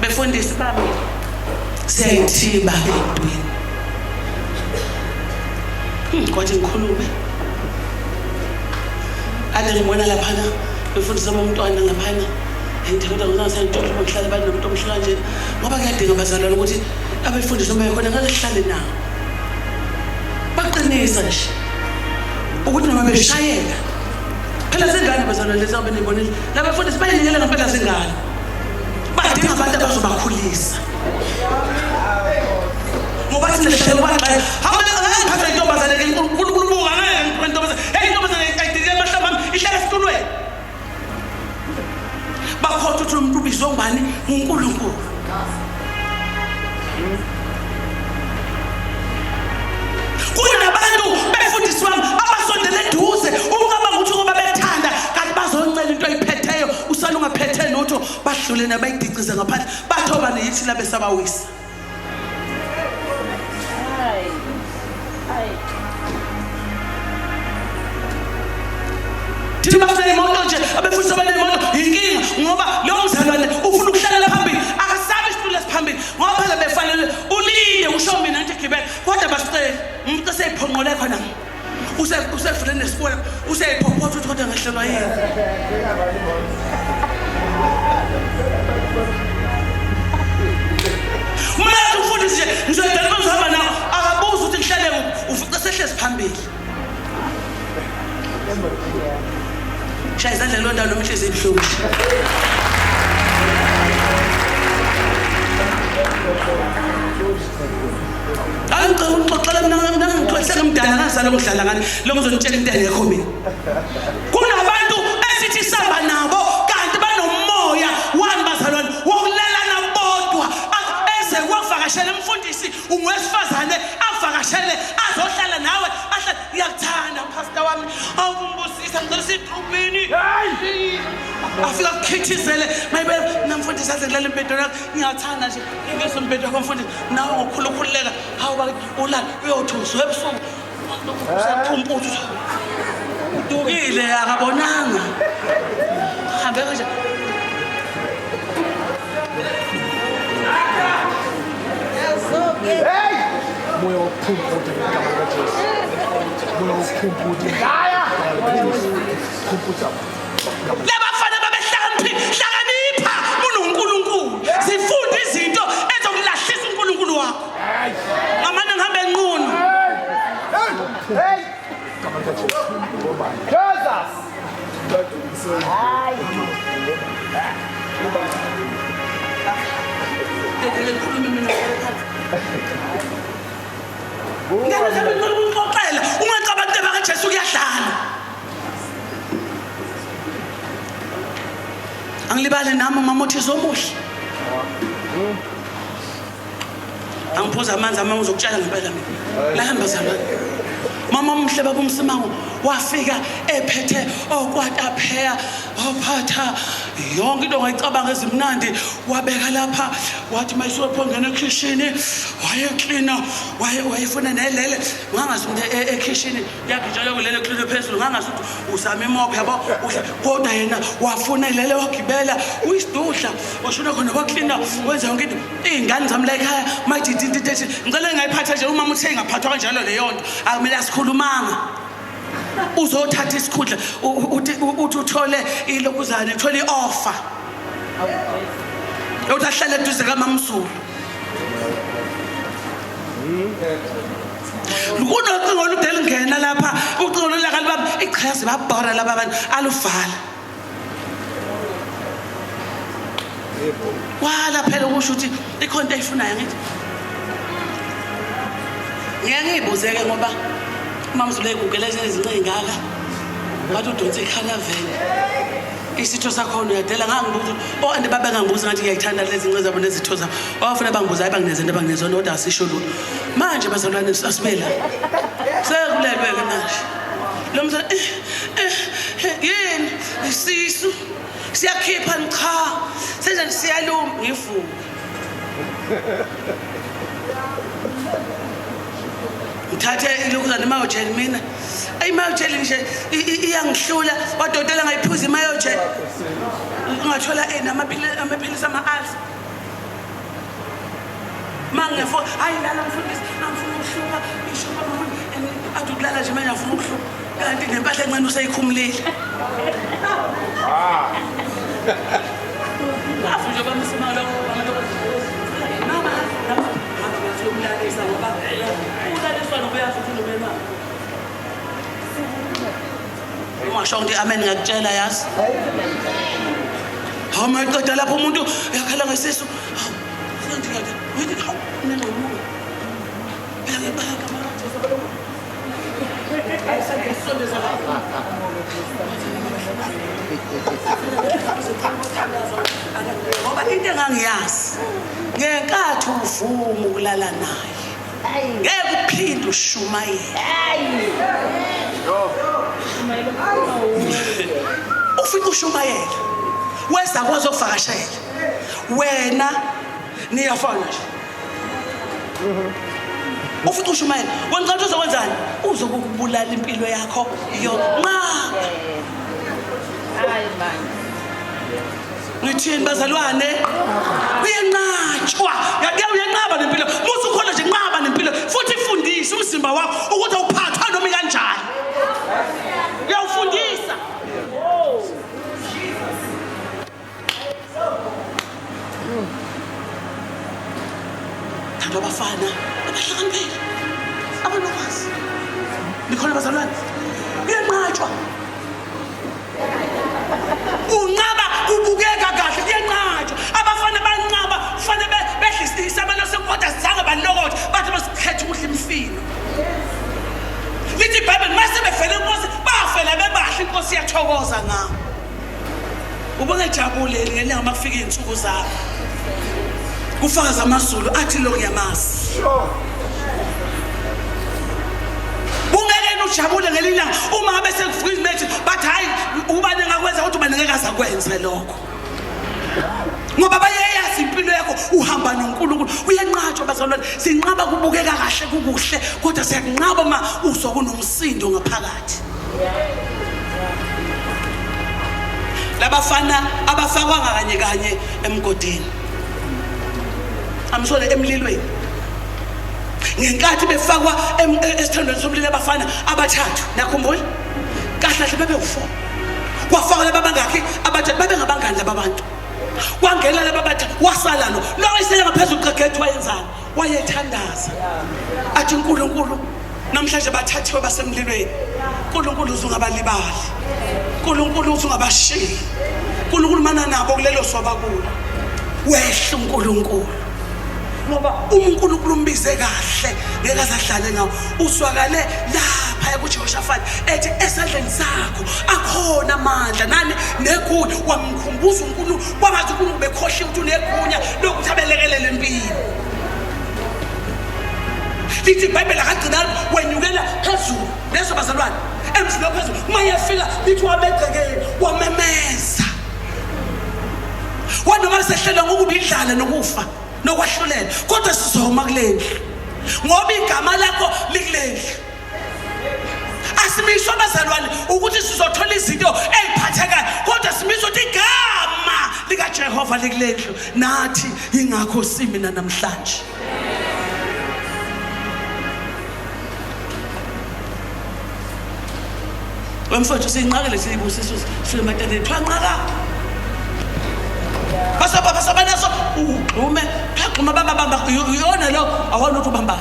befundisi bami siyayithiba intweni kwathi ngikhulume ade ngibona laphana befundisa umntwana laphana ngithanda ngizasayithola ukuhlala abantu nomuntu omhlala nje ngoba kuyadinga abazalwane ukuthi abefundisi uma bekhona ngalehlale nawo baqinisa nje ukuthi noma beshayeka phela sengane bazalwane lezi abenibonile labafundisi bayinikela ngempela sengane badinga abantu abazobakhulisa ngoba sinehlelo baxaya hamba intombazane ke uNkulunkulu buka ngeke intombazane intombazane ayidike emahlamba ihlala esitulweni bakhotha ukuthi umuntu ubizwe ngubani uNkulunkulu. Kunabantu befundisi wami abasondele eduze ungaba ukuthi ngoba bethanda kanti bazoncela into ayiphetheyo usala ungaphethe notho badlule nabayidicize ngaphandle bathoba neyithi labe sabawisa. Thina bafuna imoto nje abefundisi abanemoto inkinga ngoba lo mzalwane ufuna ukuhlala phambili akasabe isitulo esiphambili ngoba phela befanele ulinde usho mina nje gibela kodwa basicela umuntu seyiphonqole khona usefune nesibona useyiphopotha ukuthi kodwa ngehlelwa yini manje ufundisi nje ngizodala bazihamba nawo akabuza ukuthi ngihlale ufica sehlezi phambili shaya izandla lo ndawo nomhlezi ebuhlungu. Angicela ukuxoxela mina ngixoxela umdala ngazala ngidlala ngani lo ngizonitshela into engekho mina. Kunabantu esithi samba uvakashele umfundisi ungowesifazane avakashele azohlala nawe ahlala ngiyakuthanda pastor wami awumbusisa ngicela sitrubini afika kukhithizele maybe namfundisi azendlela impedweni yakho ngiyathanda nje ingeso impedweni yakho mfundisi nawe ngokukhulukhuleka hawu bakithi ulala uyothuswa ebusuku usaphumputhi udukile akabonanga hambe kanje moya wokuphumpuza ngegama likaJesu moya wokuphumpuza phumpuza labafana babehlakanipha uNkulunkulu sifunde izinto ezokulahlisa uNkulunkulu wakho ngamane ngihambe enqunu ngegama likaJesu ngiyaqoqela ungacabanga into bakaJesu kuyahlala angilibale nami mamothiso omuhle angiphuza amanzi ama uzokutshala ngempela mina lahamba zamani mama umhle baba umsimango wafika ephethe okwatapheya ophatha yonke into ngayicabanga ezimnandi wabeka lapha wathi mayisopho ekitchen wayeklina wayefuna nelele ngangasuthi ekitchen yakhe njalo kulele clean phezulu ngangasuthi usama imoko yabo kodwa yena wafuna ilele wagibela uyisidudla washona khona waklina wenza yonke into izingane zami la ekhaya mayithi into ethi ngicela ngayiphatha nje umama uthe ngaphathwa kanjalo leyo nto akumele asikhulumanga uzothatha isikhundla uthi uthole ilokuzane uthole ioffer uthi ahlale eduze kaMamsulu kunocingo oludela ngena lapha ucingo lolaka libaba ichazi babhora laba abantu aluvala wala phela ukusho ukuthi ikhona into ayifunayo ngithi ngiyangibuzeke ngoba uMamzulu eGoogle ezincane ngaka ngathi udonse iCarnival isitho sakho uyadela ngangibuza ande baba ngangibuza ngathi ngiyayithanda lezi ncane zabo nezitho zabo wafuna bangibuza abanginezento abanginezona kodwa asisho lutho manje bazalwane asibela sekulelwe ke manje lo mzala yini isisu siyakhipha cha senze siyaluma ngivuka ngithathe ilokuzana imayojeli mina imayojeli nje iyangihlula wadodela ngayiphuza imayojeli ungathola amaphilisi ama-alsa mangefo hayi lala mfundisi angifuna ukuhluka ishuka athi ukulala nje manje afuna ukuhluka kanti nempahla encane useyikhumulile afu nje bamsima lo mama umlalisa ngoba ulaliswa nokuyazi ukuthi nomema ungasho ukuthi amen ngakutshela yazi hawu mayiqeda lapho umuntu yakhala ngesisu senze ngathi uyithi hawu nenomuntu ngoba into engangiyazi ngenkathi uvuma ukulala naye ngeke uphinde ushumayele ufika ushumayele weza kwazo ukuvakashela wena niyafana nje ufika ushumayele wena ngicela uzokwenzani uzokubulala impilo yakho yonke hayi manje ngithini bazalwane uyanqatshwa uyanqaba nempilo musu khona nje nqaba nempilo futhi ifundise umzimba wakho ukuthi awuphathwa noma kanjani uyawufundisa thando abafana abahlakaniphile abanokwazi nikhona bazalwane uyanqatshwa unqaba ubukeka kahle kuyanqatshwa abafana banqaba kufanele behlisise abantu sekodwa sizange balokothe bathi basikhethe ukudla imifino lithi iBhayibheli mase befela inkosi bafela bebahle inkosi iyathokoza ngabo ubungejabuleli ngenyanga makufika izinsuku zakho kufakaza amaZulu athi lo ngiyamazi. Bungeke ujabule ngelilanga uma ngabe sekuvuka izimethi bathi hayi ubani ngakwenza ukuthi ubani ngeke azakwenza lokho. Ngoba bayayazi impilo yakho uhamba noNkulunkulu uyanqatshwa bazalwane sinqaba kubukeka kahle kukuhle kodwa siyanqaba uma uzokunomsindo ngaphakathi. Labafana abafakwa kanye kanye emgodini amsole emlilweni ngenkathi befakwa esithandweni somlilo abafana abathathu nakhumbula kahle bebe u4 kwafaka laba bangakhi abathathu babe ngabangani laba bantu kwangela laba bathathu wasala lo wayesele ngaphezulu qeqethu wayenzani wayethandaza athi uNkulunkulu namhlanje bathathiwe basemlilweni uNkulunkulu uzungabalibali uNkulunkulu uzungabashiyi uNkulunkulu mana nabo kulelo soba kulo wehle uNkulunkulu ngoba uNkulunkulu umbize kahle ngeke asahlale ngawo uswakale lapha kuJehoshafati ethi esandleni sakho akhona amandla nani negunya wamkhumbuza uNkulunkulu kwangathi uNkulunkulu bekhohle ukuthi unegunya lokuthi abelekelele impilo. Lithi iBhayibheli akagcina wenyukela phezulu leso bazalwane emzini phezulu mayefika lithi wabegcekeni wamemeza wanoma sehlelwa ngokubidlala nokufa nokwahlulela kodwa sizoma kulendlu ngoba igama lakho likulendlu. Asimisho bazalwane ukuthi sizothola izinto eziphathekayo kodwa simisho ukuthi igama likaJehova likulendlu nathi ingakho simina namhlanje. Wemfowethu siyinqakele siyibusiso simatende thwanqaka basabanaso ugqume phaquma bamba uyona lo awona ukuthi ubamba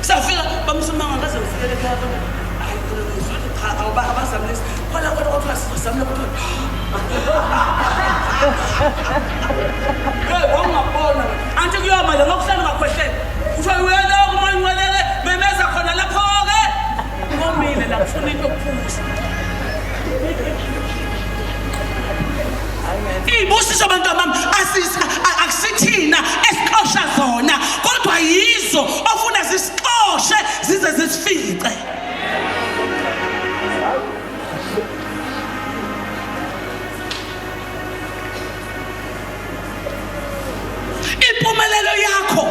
safika bamsumanga ngaze ufikele ekhaya kodwa hayi ngizwe cha awubazamlisa khona kodwa sizamla kodwa hey wangabona anti kuyoma lo ngokuhlala ngakhwehlele kuthiwa uyena umanqwelele memeza khona lapho ke ngomile la kufuna into okuphuza ibusiso abantu abami akusithina esiqosha zona kodwa yizo ofuna zisiqoshe zize zisifice. Impumelelo yakho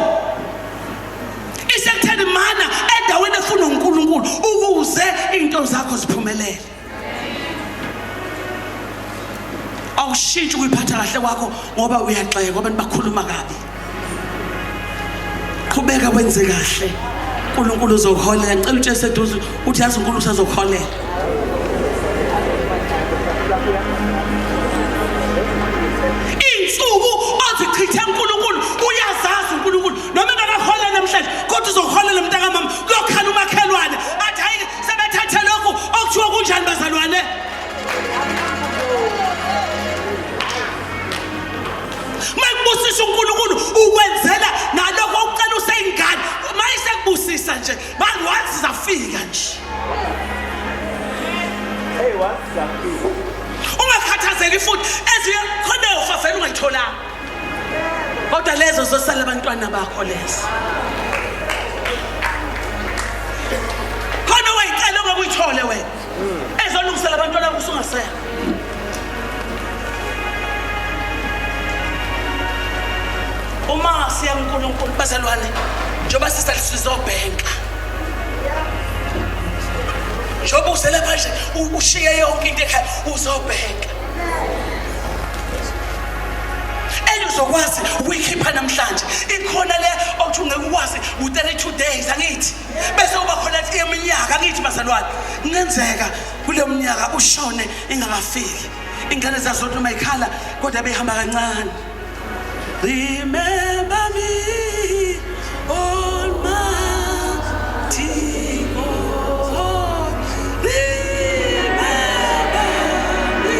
isekutheni mana endaweni efuna uNkulunkulu ukuze into zakho ziphumelele. Awushintshi ukuyiphatha kahle kwakho ngoba uyaxeka abantu bakhuluma kabi. Qhubeka wenze kahle uNkulunkulu uzokuholela. Ngicela uthi eseduze uthi yazi uNkulunkulu usazokuholela. Insuku ozichithe uNkulunkulu uyazazi uNkulunkulu noma engakaholela namhlanje kodwa uzokuholela mntaka mama lokhala umakhelwane athi hayi sebethathe lokho okuthiwa kunjani bazalwane. Mayibusisa uNkulunkulu ukwenzela nalokho okucela useyingane mayisekubusisa nje manje wathi zafika nje. Hey, what's that? Ungakhathazeki futhi eziye khona ufafela ungayitholanga kodwa lezo zosala abantwana bakho lezo khona wayicela ongakuyithole wena ezolungisela abantwana bakho usungaseya. Uma siya uNkulunkulu bazalwane njoba sizobhenka njoba usele manje ushiye yonke into ekhaya uzobhenka uzokwazi ukuyikhipha namhlanje ikhona le othi ungeke ukwazi u32 days angithi bese uba khona eminyaka angithi bazalwane kungenzeka kule minyaka ushone ingakafiki ingane zazodwa mayikhala kodwa behamba kancane. Remember me, Almighty God. Remember me.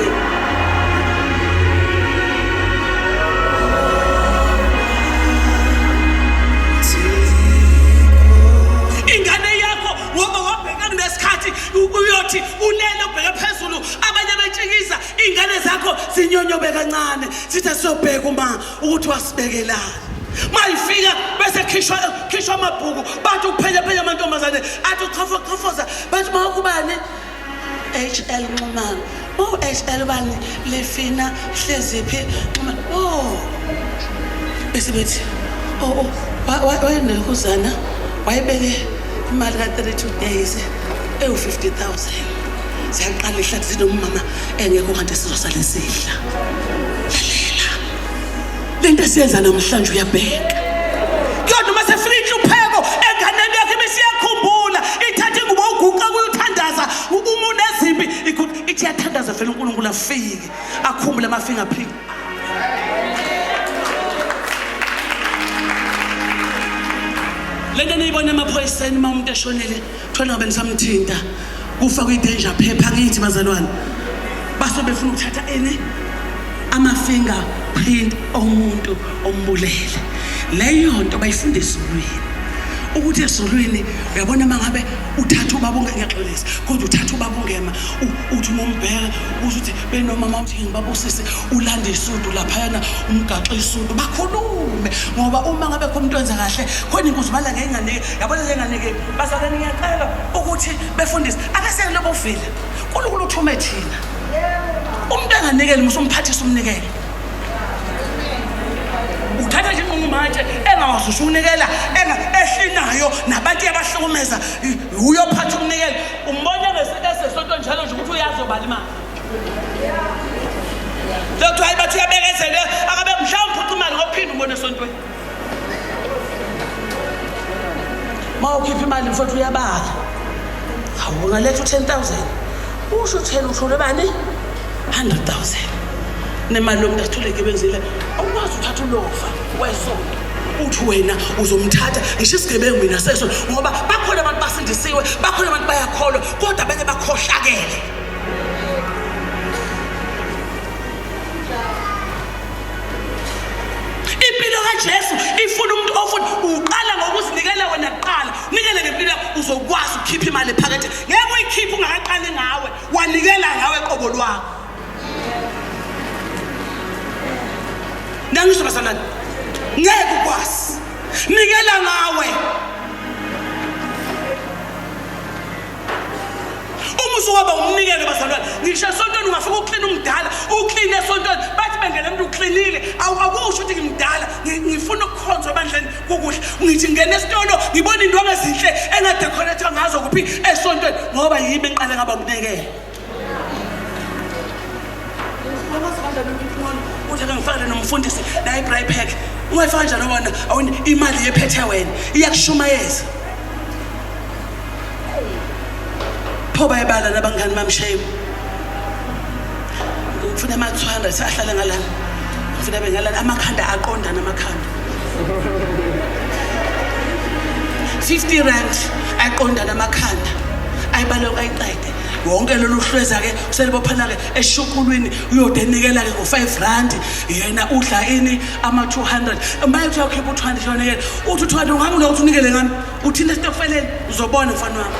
Ingane yakho ngoba wabheka kunesikhathi uyothi ulele ubheke phezulu abanye betshikiza ingane zakho zinyonyobe kancane sithi siyobheka uma ukuthi wasibekelani. Mayifika bese khishwa amabhuku bathi ukuphenya amantombazane athi uchafoza bathi makubani HL Nxumalo. Oh HL bani Lefina Hleziphi Nxumalo. Oh bese bethi wayenelukuzana wayebeke imali ka-32 days ewu-50,000. Siyaqala ihlathi sinomama engekho kanti sizosala sidla. Lalela lento esiyenza namhlanje uyabheka kodwa uma sefika inhlupheko enganeni yakhe besiyakhumbula ithatha ingubo uguqa kuyothandaza umuntu ezimbi ithi yathandaza vele uNkulunkulu afike akhumbule ama-fingerprint. Lento niyibona emaphoyiseni uma umuntu eshonile thola ngabe nisamthinta kufa kwi-danger phepha ngithi bazalwane base befuna ukuthatha ama-fingerprint omuntu ombulele. Leyo nto bayifunda esiZulwini ukuthi esiZulwini uyabona uma ngabe uthatha ubaba ungengaxolisi kodwa uthatha ubaba ungema uthi umombheka ukuthi benomama uthi ngibabusise ulanda isudu laphayana umgaxa isudu bakhulume ngoba uma ngabe khona umuntu wenza kahle khona inkosi bala ngenganike yabona ngenganike basakani ngiyacela ukuthi befundise akaseke lobo vile uNkulunkulu uthume thina umuntu enganikeli musumphathisa umnikelo uthatha nje umatshe engawazi usunikela ehlinayo nabantu abahlukumeza uyophatha umnikelo umbona ngesonto njalo nje ukuthi uyazobala imali lokho hayi bathi uyabekezela akabe mhlawumbe uphutha imali ngophinda umbone esontweni mawukhipha imali mfowethu uyabala awungaletha u10,000 usho 10 uthole bani 100,000 nemali yomuntu athuleke benzile awukwazi uthatha ulofa wesonto uthi wena uzomthatha ngisho isigebengu mina seso ngoba bakhona abantu basindisiwe bakhona abantu bayakholwa kodwa abanye bakhohlakele. Impilo kaJesu ifuna umuntu ofuna uqala ngokuzinikela wena kuqala nikele ngempilo uzokwazi ukukhipha imali ephakade ngeke uyikhiphe ungaqali ngawe wanikela ngawe qobo lwakho. Nangisho basalana ngeke ukwazi nikela ngawe umuso waba umnikelo bazalwane ngisho esontweni ungafika uklina umdala ukline esontweni bathi bengele umuntu uklinile akusho ukuthi ngimdala ngifuna ukukhonza ebandleni kokuhle ngithi ngene esitolo ngibona indwangu ezinhle engadecorate ngazo kuphi esontweni ngoba yimi enqale ngaba umnikelo uthi ngifakele nomfundisi la ibrayi pack ungayifaka njani wona awuni imali yephethe wena iyakushumayeza phoba ebala nabangani bamshebo ngifuna ama-200 ahlale ngalana ngifuna bengalana amakhanda aqondana amakhanda 50 rand aqondana amakhanda ayibale ayiqede wonke lolu hlweza-ke uselibophana-ke eshukulwini uyodenikela-ke ngo-5 rand yena udla ini ama-200 manje uthi uyakhipha u-200 yonikela uthi u-200 ungamulo ukuthi unikele ngami uthini esitokfeleni uzobona mfana wami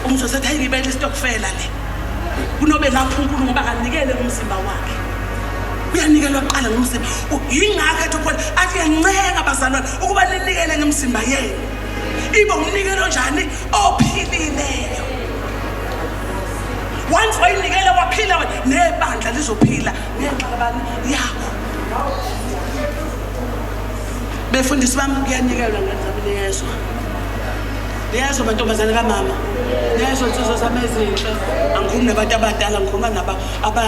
umzosethi hayi ngibele isitokfela le kunobe lapho uNkulunkulu ngoba kanikele umzimba wakhe uyanikelwa kuqala ngomzimba yingakho ethi khona athi yancenga bazalwane ukuba ninikele ngemzimba yenu ibe umnikelo njani ophilileyo once wayinikele waphila nebandla lizophila ngenxa yakho befundisi bami kuyanikelwa ngenzabile yeso leyazo bantombazane kamama leyazo insizwa zami ezinhle angikhulumi nabantu abadala ngikhuluma naba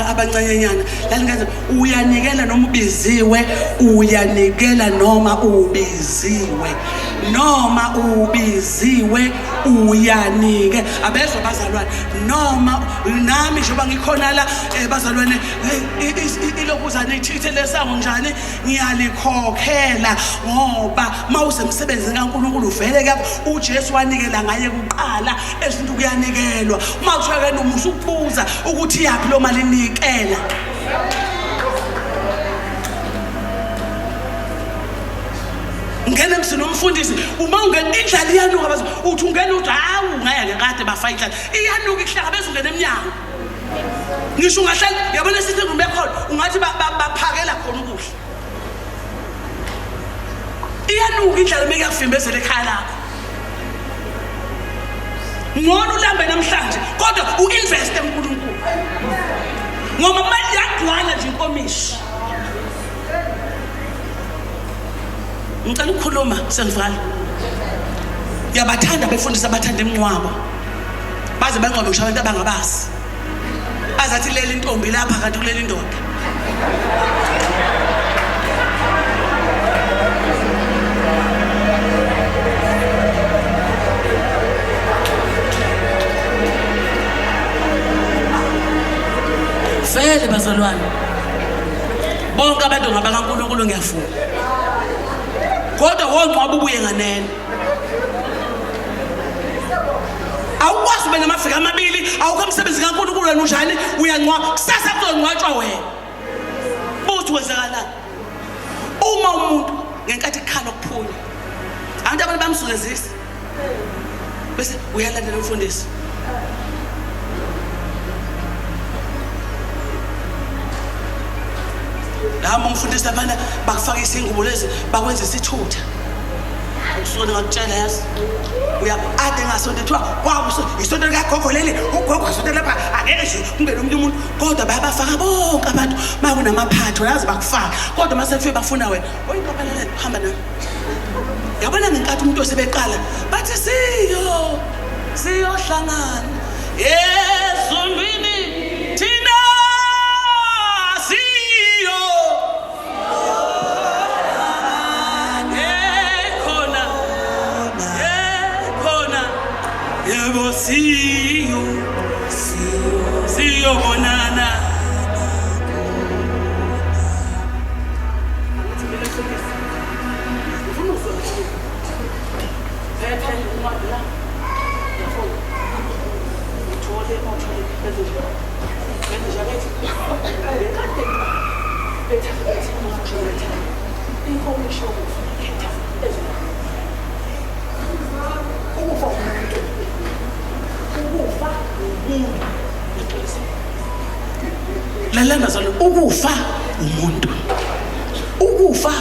abancanyenyana lalingenza uyanikela noma ubiziwe uyanikela noma ubiziwe uyanike abezwe bazalwane noma nami njengoba ngikhona la bazalwane ilokuzana ithithe lesango njani ngiyalikhokhela ngoba mawusemsebenzini kaNkulunkulu vele ke uJesu wanikela ngaye kuqala ezinto kuyanikelwa uma kuthiwa ke nomusa ukubuza ukuthi yaphi lo mali inikela ngene msinomfundisi uma ungena indlala iyanuka bazo uthi ungena uthi hawu ngaya ngekade bafayitla iyanuka ihlangabeza ungena eminyango ngisho ungahlala yabona sithi kumbe khona ungathi baphakela khona ukudla iyanuka indlela meke yakuvimbezela ekhaya lakho ngcono ulambe namhlanje kodwa uinvest eNkulunkulu ngoba manje yagcwala nje inkomishi ngicela ukukhuluma sengivala yabathanda befundisa abathanda imncwabo baze bangcwabe ngisho abantu abangabazi azathi leli intombi lapha kanti kuleli indoda vele bazalwane bonke abantu ngabakaNkulunkulu ngiyafuna kodwa wongcwaba ubuye nganene awukwazi ube namafika amabili awukho umsebenzi kaNkulunkulu wena unjani uyangcwaba kusasa kuzongcwatshwa wena buthi wenzakalani uma umuntu ngenkathi ikhala ukuphunya abantu abantu bamsukezisa bese uyalandela umfundisi lama umfundisi abana bakufaka izingubo lezi bakwenza isithutha ukusona ngakutshela yazi uya ade ngasonto ethiwa kwawo isonto likagogo leli ugogo sonto lapha angeke nje kungena umuntu kodwa bayabafaka bonke abantu makunamaphatho yazi bakufaka kodwa masefike bafuna wena oyinqophelele hamba nami yabona ngenkathi umuntu osebeqala bathi siyohlangana ezulwini thina siyo bonana lalana zalo ukufa umuntu ukufa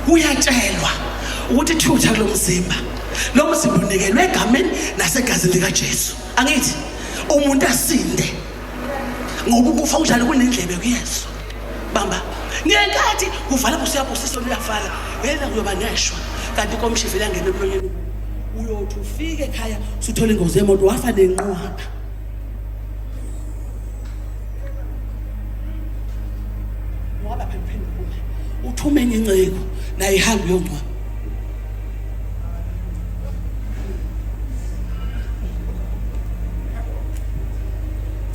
uyatshelwa ukuthi thutha kulomzimba lo mzimba unikelwe egameni nasegazini lika Jesu angithi umuntu asinde ngoba ukufa unjalo kunendlebe kuyesu bamba ngenkathi kuvala kusiyabusisa uyafala wena kuyoba neshwa kanti komshivela ngene emlonyeni uyothi ufike ekhaya usuthola ingozi yemoto wafa nenqwaba ngoba phela uthumenye inceko naye ihamba yongcwaba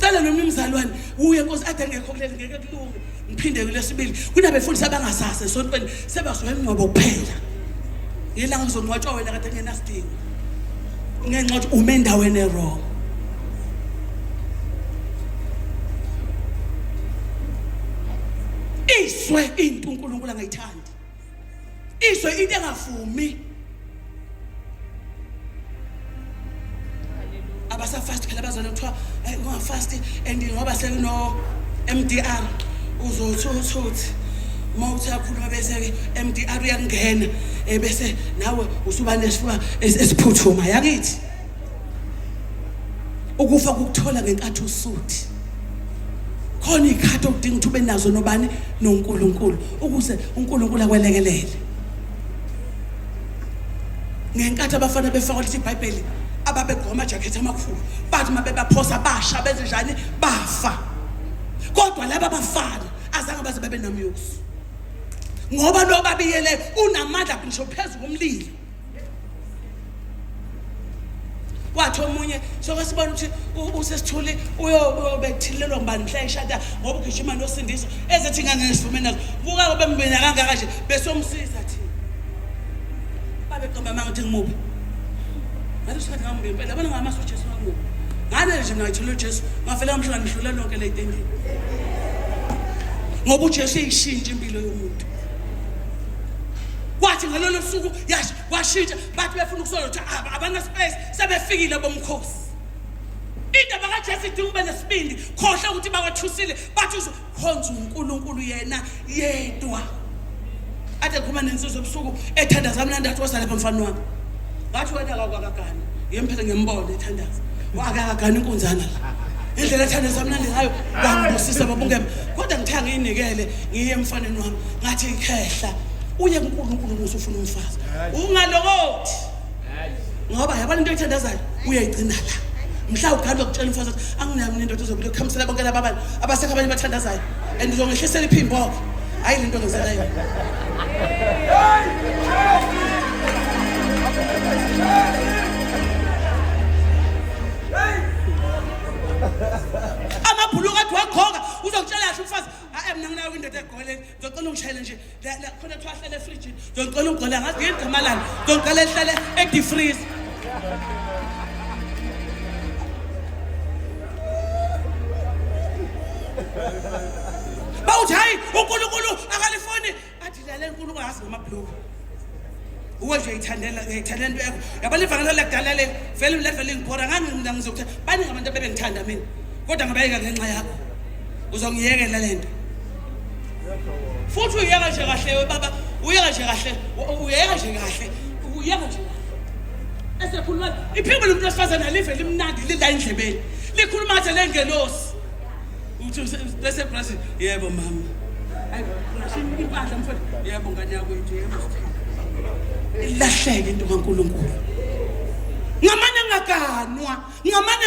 cala nomnumzalwane uye Nkosi ade ngekho kuleli ngeke kulunge ngiphinde kulesibili kunabefundisi abangasase esontweni sebasuka emncwabo kuphela yilanga ngizongcwatshwa wena kade ngenasidingo ngenxa ukuthi ume endaweni errong iswe into uNkulunkulu angayithandi iswe into engavumi abasafast phela bazana kuthiwa ungafast and ngoba sekuno MDR uzothuthi mawuthi yakhuluma bese ke MDR uyangena bese nawe usuba nesifuba esiphuthuma yakithi ukufa ukuthola ngenkathi usuthi khona ikhathi okudinga ukuthi ube nazo nobani noNkulunkulu ukuze uNkulunkulu akwelekelele ngenkathi abafana befaka lithi iBhayibheli ababegoma jacket amakhulu bathi mabebaphosa basha benze njani bafa kodwa laba abafana azange baze babe namyusi ngoba lo babiyele unamandla ngisho phezulu komlilo wathi omunye sokasibona ukuthi usesithuli uyobethilelwa ngubani mhla eshada ngoba ugijima nosindiso ezethi ngangesivume nazo buka kobe mbena kangaka nje besomsiza thina babeqamba manje ngimuphi ngathi sikhathi ngambi impela bona ngamasu Jesu ngimuphi ngane nje ngayithola uJesu ngafela umhlanga ngihlula lonke le tendini ngoba uJesu eyishintsha impilo yomuntu wathi ngalolo suku washintsha bathi befuna ukusola ukuthi abana space sebefikile bomkhosi indaba kaJesu idinga ube nesibindi khohle ukuthi bawathusile bathi khonza uNkulunkulu yena yedwa ade khuma nensuzo ebusuku ethandaza mina ndathi wasala lapha mfana wami ngathi wena akakagani ngempela ngembone ethandaza wakakagani inkunzana la indlela ethandaza mina ngayo wangibusisa babungema kodwa ngithanga ngiyinikele ngiye emfaneni wami ngathi ikhehla uye kuNkulunkulu usufuna umfazi ungalokothi ngoba yabona into ethandazayo uyayigcina la mhla ukhanda ukutshela umfazi anginami nendoda ezobile kukhamisela bonke laba abantu abasekho abanye bathandazayo and uzongehlisela iphimbo hayi lento ngenzela yona amabhuluku athi wagqoka uzokutshela kahle umfazi mina nginayo indoda egqole ngicela ungishayele nje la khona kuthiwa hlale efrijini ngicela ungigqole ngazi ngigqama lana ngicela ehlale e-deep freeze bawuthi hayi uNkulunkulu akalifoni athi dlala uNkulunkulu ngazi ngamabhuluku uwe nje uyithandela into yakho yabona ivangelo lakudala le vele level ngibhora ngangina ngizokuthi bani ngabantu abebengithanda mina kodwa ngabayeka ngenxa yakho uzongiyekela lento futhi uyeka nje kahle baba uyeka nje kahle uyeka nje kahle uyeka nje esekhuluma iphimbo lomuntu wesifazana live limnandi lila endlebeni likhuluma nje lengelosi uthi bese brasi yebo mama hayi ngashini impahla mfowethu yebo ngane yakho ithi yebo ilahleke into kaNkulunkulu ngamane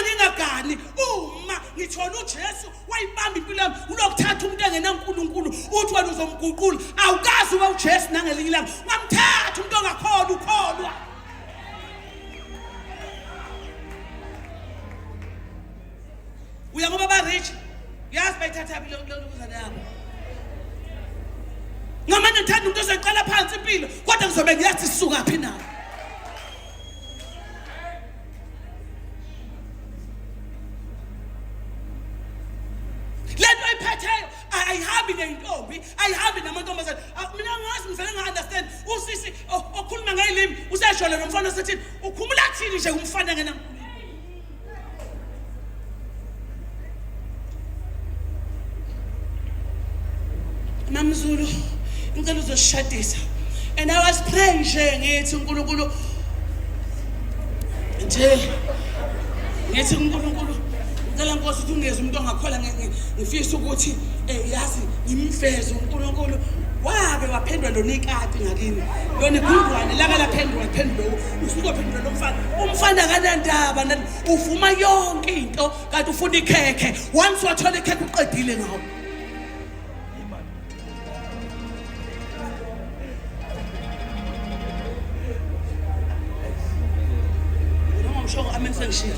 ngingagani uma ngithola uJesu wayibamba impilo yami ulokuthatha umuntu engenaNkulunkulu uthi wena uzomguqula awukazi uba uJesu nangelinye ilanga ngamthatha umuntu ongakholwa ukholwa uya ngoba ba rich yazi bayithatha philo lokuzana yakho ngamane ngithanda umuntu oseqala phansi impilo kodwa ngizobe ngiyathi sisuka phi na lento ayiphetheyo ayihambi nentombi ayihambi namantombazana mina ngazi ngizele nga-understand usisi okhuluma ngayilimi useshole nomfana osethi ukhumula thini nje umfana ngena Mamzulu ngicela uzosishadisa and I was praying nje ngithi uNkulunkulu nje ngithi uNkulunkulu ngicela Nkosi ukuthi ungeze umuntu ongakhola ngifisa ukuthi yazi ngimfeze uNkulunkulu wabe waphendwa lona ikati ngakini lona igungwane laka laphendwa phendulo usukophendula lo mfana umfana kanandaba uvuma yonke into kanti ufuna ikhekhe once wathola ikhekhe uqedile ngawo sengishilo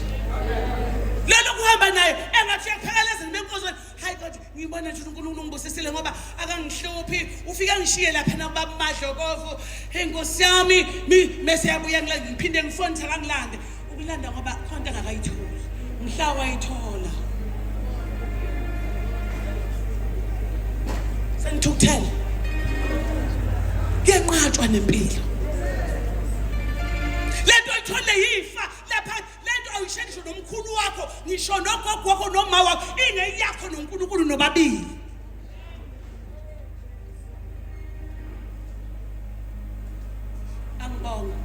lelo kuhamba naye engathi yakuphekelezeni benkosi hayi kodwa ngibona nje uNkulunkulu ungibusisile ngoba akangihluphi ufika ngishiye lapha nakubaba Madlokovu inkosi yami mase yabuya ngiphinde ngifonisa kangilande ukulanda ngoba khonto engakayithola mhla wayithola sengithukuthela kuyanqatshwa nempilo lento ayithole yifa lapha lento awushendisho nomkhulu wakho ngisho nogogo wakho noma wakho ingeyakho noNkulunkulu nobabili angibonga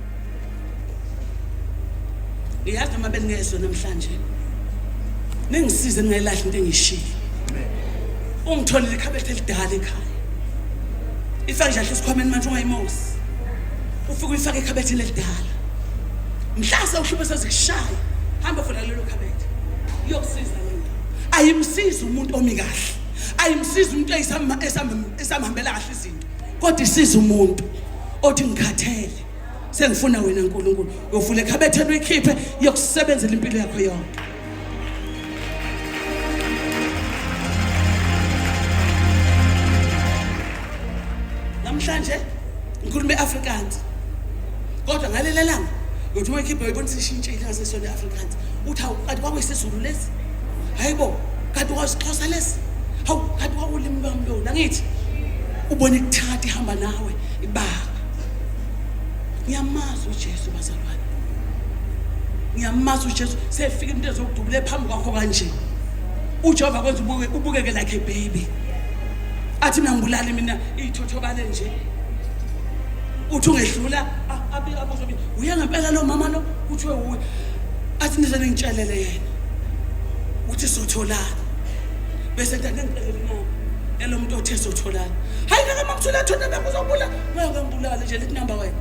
ngiyazi noma bengezwe namhlanje ningisize ngingayilahla into engishilo ungitholile ikhabethe elidala ekhaya ifake nje isikhwameni manje ungayimosi ufike uyifake ikhabethe elidala mhlase uhluphe sezikushaya hamba funa lelo khabethe iyokusiza lento ayimsiza umuntu omi kahle ayimsiza umuntu esamhambela kahle izinto kodwa isiza umuntu othi ngikhathele sengifuna wena uNkulunkulu uyovula ikhabethe uyikhiphe iyokusebenzela impilo yakho yonke namhlanje ngikhuluma eAfrikaans kodwa ngalelelanga uthi wayikhipha uyibonisa ishintshile ngasesona eAfrikaans uthi awu kanti kwakuyisizulu lesi hayibo kanti kwasixhosa lesi hawu kanti kwawulimi lwami lona ngithi ubone ikuthatha ihamba nawe ibaka ngiyamazi uJesu bazalwane ngiyamaza uJesu sefika into ezokudubula phambi kwakho kanje uJehova kwenza ubukeke like a baby athi mina ngibulali mina ithothobale nje uthi ungehlula abuzo mina uya ngempela lo mama lo kuthiwe uwe athi nizele ngitshelele yena uthi sotholana bese ntande ngicela nawe elo muntu othe sotholana hayi ke makuthola thona bekuzobula ngiyangibulala nje lithi number wena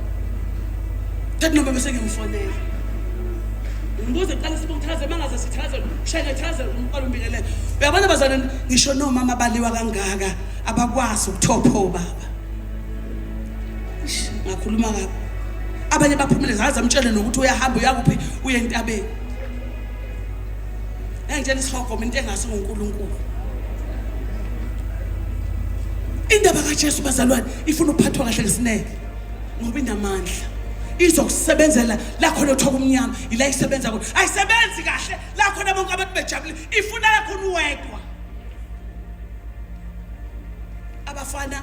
thathi noma bese ngimfonela ngibuze qala sibuthaze mangaze sithaze shenge thathe umqalo umbingelele uyabona bazana ngisho nomama baliwa kangaka abakwazi ukuthopho baba ngakhuluma kabi abanye baphumile zaza amtshele nokuthi uyahamba uyakuphi uye entabeni engitshela isihogo into engasi uNkulunkulu indaba kaJesu bazalwane ifuna ukuphathwa kahle ngesineke ngoba inamandla izokusebenzela la khona othoka umnyama ila isebenza khona ayisebenzi kahle la khona bonke abantu bejabule ifuna yakho uwedwa abafana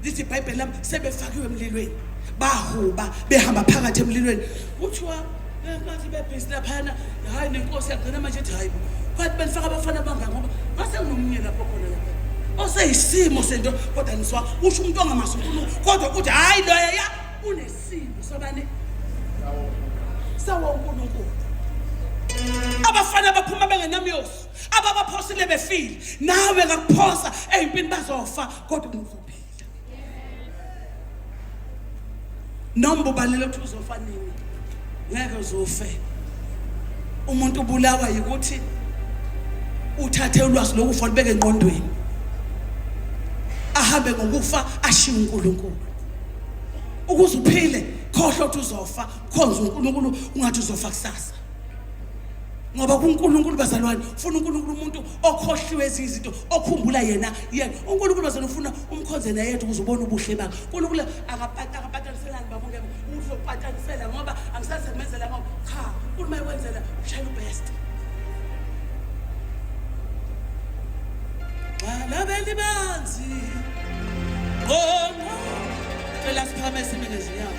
lithi iBhayibheli lami sebefakiwe emlilweni bahuba behamba phakathi emlilweni kuthiwa enkathi bebhisi laphana hayi nenkosi yagcina manje ethi hayi kwathi benifaka abafana bangaka ngoba ngase nginomunye lapho khona lapha oseyisimo sento kodwa niswa usho umuntu ongamazi uNkulunkulu kodwa uthi hayi loya ya unesimo sobani sawo uNkulunkulu abafana baphuma bengenamyosi ababaphosile befile nawe ngakuphosa ezimpini bazofa kodwa uzophila nombo balelo ukuthi uzofa nini ngeke uzofe umuntu ubulawa yikuthi uthathe ulwazi lokufa libeke engqondweni ahambe ngokufa ashiye uNkulunkulu ukuze uphile khohlwa ukuthi uzofa khonza uNkulunkulu ungathi uzofa kusasa ngoba kuNkulunkulu bazalwane ufuna uNkulunkulu umuntu okhohliwe izinto okhumbula yena uNkulunkulu bazalwane ufuna umkhonze naye yedwa ukuze ubone ubuhle bakhe uNkulunkulu akaphataniselani babonke uzophathanisela ngoba angisasemenzela ngoba cha uma wenzela ushayela ubest labeli banzi oh no phela siphame simengezi yawo